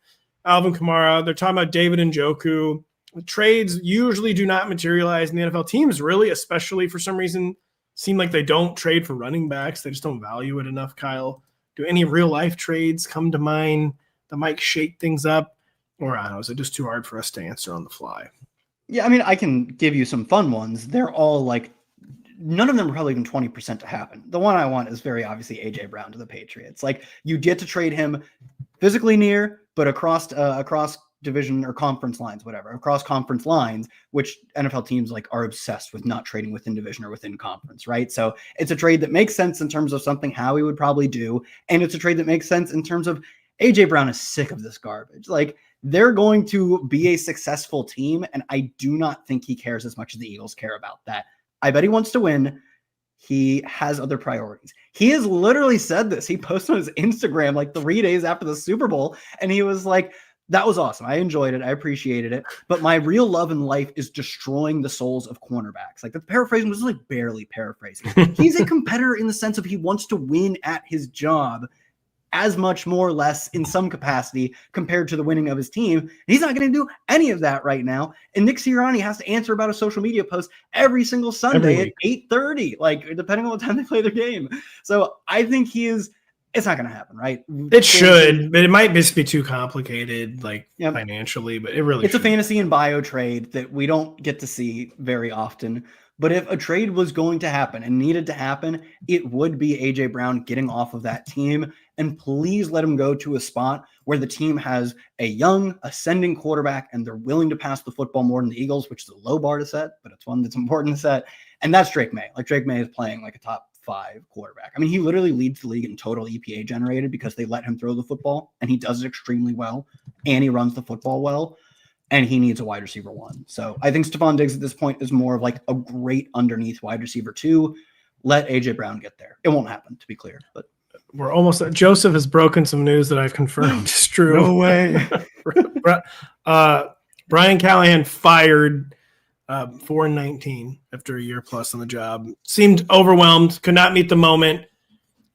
Alvin Kamara. They're talking about David Njoku. Trades usually do not materialize in the NFL. Teams really, especially for some reason, seem like they don't trade for running backs. They just don't value it enough, Kyle. Do any real life trades come to mind that might shake things up? Or I don't know, is it just too hard for us to answer on the fly?
Yeah, I mean, I can give you some fun ones. They're all none of them are probably even 20% to happen. The one I want is very obviously AJ Brown to the Patriots. You get to trade him physically near, but across division or conference lines, whatever, across conference lines, which NFL teams are obsessed with not trading within division or within conference, right? So it's a trade that makes sense in terms of something Howie would probably do. And it's a trade that makes sense in terms of AJ Brown is sick of this garbage. They're going to be a successful team, and I do not think he cares as much as the Eagles care about that. I bet he wants to win. He has other priorities. He has literally said this. He posted on his Instagram like 3 days after the Super Bowl, and he was like, that was awesome. I enjoyed it. I appreciated it. But my real love in life is destroying the souls of cornerbacks. Like the paraphrasing was like barely paraphrasing. He's a competitor in the sense of he wants to win at his job as much, more or less, in some capacity compared to the winning of his team. He's not going to do any of that right now. And Nick Sirianni has to answer about a social media post every single Sunday at 8:30, like depending on what time they play their game. So I think it's not going to happen, right?
It should, but it might just be too complicated, like financially, but it's
a fantasy and bio trade that we don't get to see very often. But if a trade was going to happen and needed to happen, it would be AJ Brown getting off of that team. And please let him go to a spot where the team has a young, ascending quarterback and they're willing to pass the football more than the Eagles, which is a low bar to set, but it's one that's important to set. And that's Drake May. Like Drake May is playing like a top 5 quarterback. I mean, he literally leads the league in total EPA generated because they let him throw the football, and he does it extremely well, and he runs the football well. And he needs a wide receiver 1. So I think Stephon Diggs at this point is more of like a great underneath wide receiver 2. Let AJ Brown get there. It won't happen, to be clear. But
we're almost – Joseph has broken some news that I've confirmed is true.
No way.
Brian Callahan fired 4-19 after a year plus on the job. Seemed overwhelmed, could not meet the moment.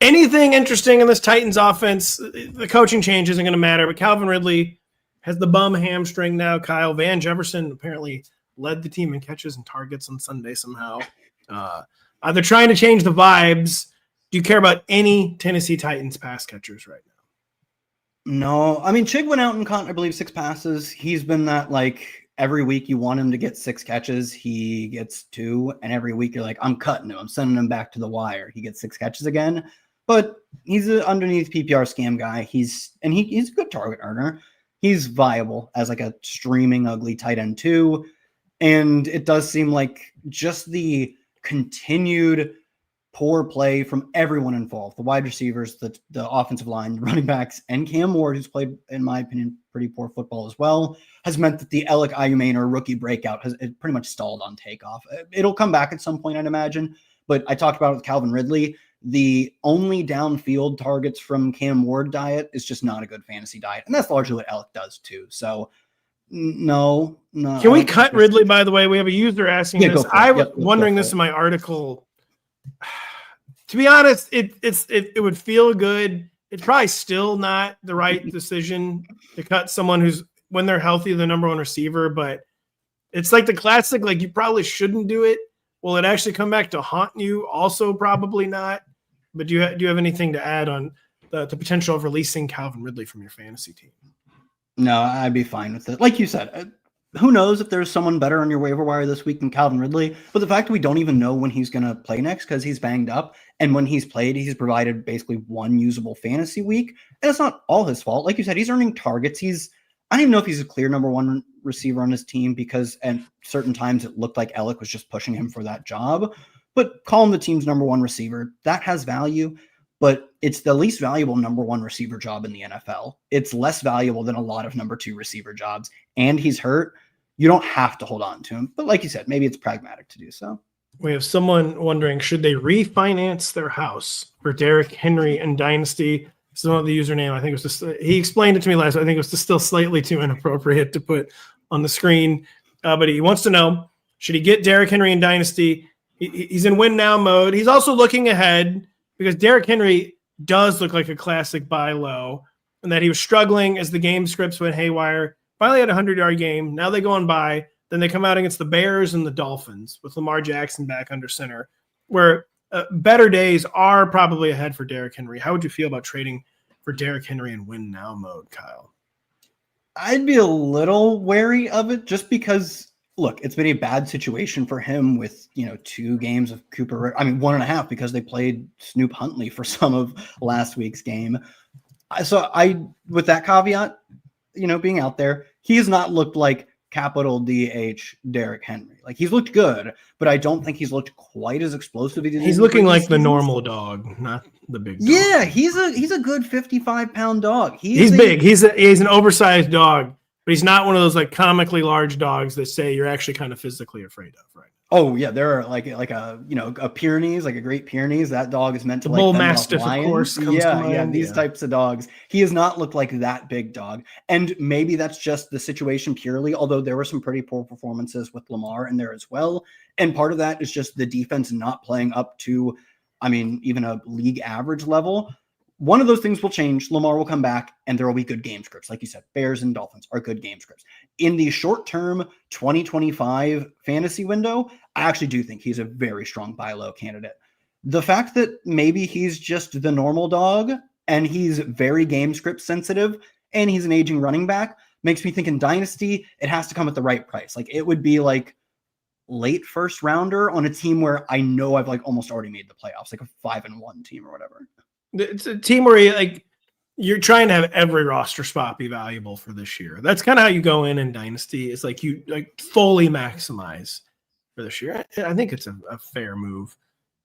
Anything interesting in this Titans offense, the coaching change isn't going to matter, but Calvin Ridley – has the bum hamstring now. Kyle Van Jefferson apparently led the team in catches and targets on Sunday somehow. They're trying to change the vibes. Do you care about any Tennessee Titans pass catchers right now?
No. I mean, Chig went out and caught, I believe, 6 passes. He's been that, like, every week you want him to get 6 catches. He gets 2. And every week you're like, I'm cutting him. I'm sending him back to the wire. He gets 6 catches again. But he's an underneath PPR scam guy. He's a good target earner. He's viable as like a streaming ugly tight end too. And it does seem like just the continued poor play from everyone involved, the wide receivers, the offensive line, running backs, and Cam Ward, who's played, in my opinion, pretty poor football as well, has meant that the Alec Ayumain rookie breakout has pretty much stalled on takeoff. It'll come back at some point, I'd imagine. But I talked about it with Calvin Ridley. The only downfield targets from Cam Ward diet is just not a good fantasy diet. And that's largely what Alec does too. So no.
Can we cut Ridley, by the way? We have a user asking this. I was wondering this in my article. To be honest, it would feel good. It's probably still not the right decision to cut someone who's, when they're healthy, the number 1 receiver, but it's like the classic, like you probably shouldn't do it. Will it actually come back to haunt you? Also, probably not. But do you have anything to add on the potential of releasing Calvin Ridley from your fantasy team?
No, I'd be fine with it. Like you said, who knows if there's someone better on your waiver wire this week than Calvin Ridley. But the fact that we don't even know when he's going to play next because he's banged up, and when he's played, he's provided basically 1 usable fantasy week. And it's not all his fault. Like you said, he's earning targets. I don't even know if he's a clear number 1 receiver on his team because at certain times it looked like Alec was just pushing him for that job. But call him the team's number 1 receiver. That has value, but it's the least valuable number 1 receiver job in the NFL. It's less valuable than a lot of number 2 receiver jobs, and he's hurt. You don't have to hold on to him. But like you said, maybe it's pragmatic to do so.
We have someone wondering, should they refinance their house for Derrick Henry and Dynasty? This is not the username. I think it was just, he explained it to me last. I think it was just still slightly too inappropriate to put on the screen. But he wants to know, should he get Derrick Henry in Dynasty? He's in win now mode. He's also looking ahead because Derrick Henry does look like a classic buy low, and that he was struggling as the game scripts went haywire. Finally had a 100-yard game. Now they go on bye. Then they come out against the Bears and the Dolphins with Lamar Jackson back under center, where better days are probably ahead for Derrick Henry. How would you feel about trading for Derrick Henry in win now mode, Kyle?
I'd be a little wary of it just because, look, it's been a bad situation for him with, 2 games of Cooper. 1.5 because they played Snoop Huntley for some of last week's game. So with that caveat, being out there, he has not looked like capital DH Derrick Henry. Like, he's looked good, but I don't think he's looked quite as explosive.
He's looking like the normal dog, not the big dog.
Yeah, he's a good 55-pound dog.
He's big. He's an oversized dog. but he's not one of those like comically large dogs that say you're actually kind of physically afraid of, right?
Oh yeah, there are like a Pyrenees, like a Great Pyrenees. That dog is meant to
The
like
bull
fend off
mastiff, of
lions.
course, comes to mind.
These types of dogs. He has not looked like that big dog, and maybe that's just the situation purely. Although there were some pretty poor performances with Lamar in there as well, and part of that is just the defense not playing up to, I mean, even a league average level. One of those things will change. Lamar will come back, and there will be good game scripts. Like you said, Bears and Dolphins are good game scripts. In the short-term 2025 fantasy window, I actually do think he's a very strong buy low candidate. The fact that maybe he's just the normal dog, and he's very game script sensitive, and he's an aging running back, makes me think in Dynasty, it has to come at the right price. Like, it would be like late first rounder on a team where I know I've like almost already made the playoffs, like a 5-1 team or whatever.
It's a team where you're trying to have every roster spot be valuable for this year. That's kind of how you go in Dynasty. It's like you like fully maximize for this year. I think it's a fair move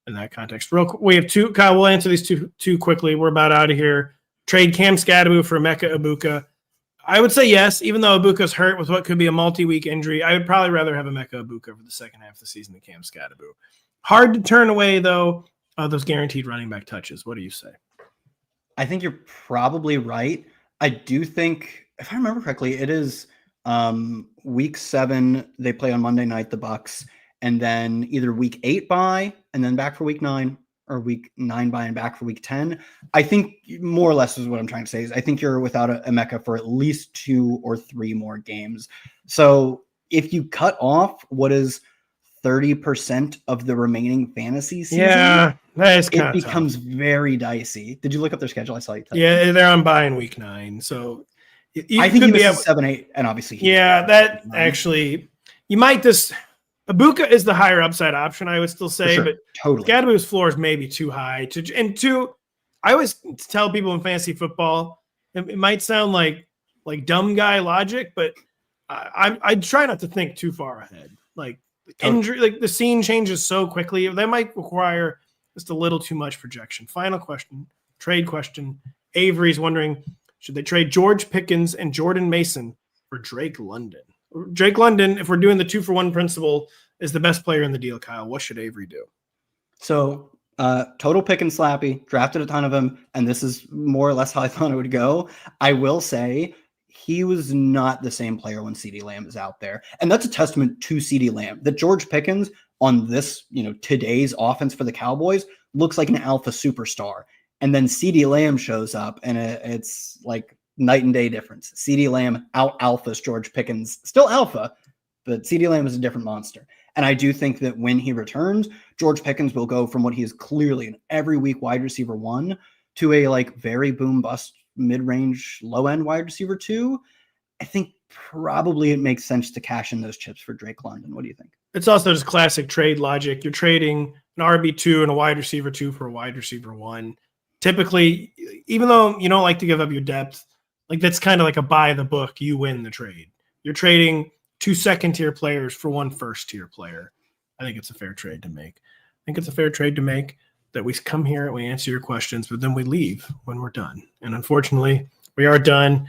in that context. We have two. Kyle, we'll answer these two quickly. We're about out of here. Trade Cam Scadaboo for Emeka Egbuka. I would say yes, even though Ibuka's hurt with what could be a multi-week injury. I would probably rather have Emeka Egbuka for the second half of the season than Cam Scadaboo. Hard to turn away though. Those guaranteed running back touches. What do you say?
I think you're probably right. I do think, if I remember correctly, it is week 7. They play on Monday night, the Bucks, and then either week 8 bye and then back for week 9, or week 9 bye and back for week 10. I think more or less is what I'm trying to say is I think you're without a Emeka for at least 2 or 3 more games. So if you cut off what is 30% of the remaining fantasy season,
that is
it becomes very dicey. Did you look up their schedule? I saw you.
Yeah, they're on bye in week 9, so
I think he misses 7, 8, and obviously
that actually you might just Egbuka is the higher upside option. I would still say, but
totally
Scadaboo's floor is maybe too high. I always tell people in fantasy football, it might sound like dumb guy logic, but I try not to think too far ahead. Like injury, like the scene changes so quickly. That might require just a little too much projection. Final question, trade question. Avery's wondering, should they trade George Pickens and Jordan Mason for Drake London? Drake London, if we're doing the 2-for-1 principle, is the best player in the deal, Kyle. What should Avery do?
So total pick and slappy, drafted a ton of him, and this is more or less how I thought it would go. I will say he was not the same player when CeeDee Lamb is out there. And that's a testament to CeeDee Lamb. That George Pickens on this, today's offense for the Cowboys looks like an alpha superstar. And then CeeDee Lamb shows up, and it's like night and day difference. CeeDee Lamb out alphas George Pickens, still alpha, but CeeDee Lamb is a different monster. And I do think that when he returns, George Pickens will go from what he is clearly an every week wide receiver 1 to a very boom bust mid-range low end wide receiver 2. I think probably it makes sense to cash in those chips for Drake London. What do you think? It's
also just classic trade logic. You're trading an RB2 and a wide receiver 2 for a wide receiver 1. Typically, even though you don't like to give up your depth, that's kind of like a buy the book, you win the trade. You're trading 2 second-tier players for 1 first-tier player. I think it's a fair trade to make. That we come here and we answer your questions, but then we leave when we're done. And unfortunately, we are done.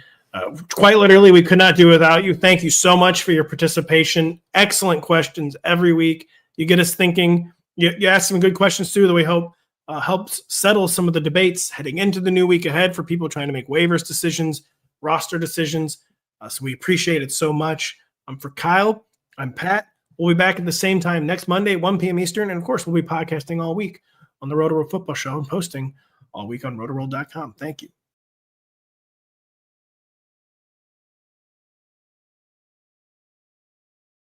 Quite literally, we could not do without you. Thank you so much for your participation. Excellent questions every week. You get us thinking. You ask some good questions too that we hope helps settle some of the debates heading into the new week ahead for people trying to make waivers decisions, roster decisions. So we appreciate it so much. For Kyle, I'm Pat. We'll be back at the same time next Monday, 1 p.m. Eastern. And of course, we'll be podcasting all week on the Rotoworld Football Show and posting all week on Rotoworld.com. Thank you.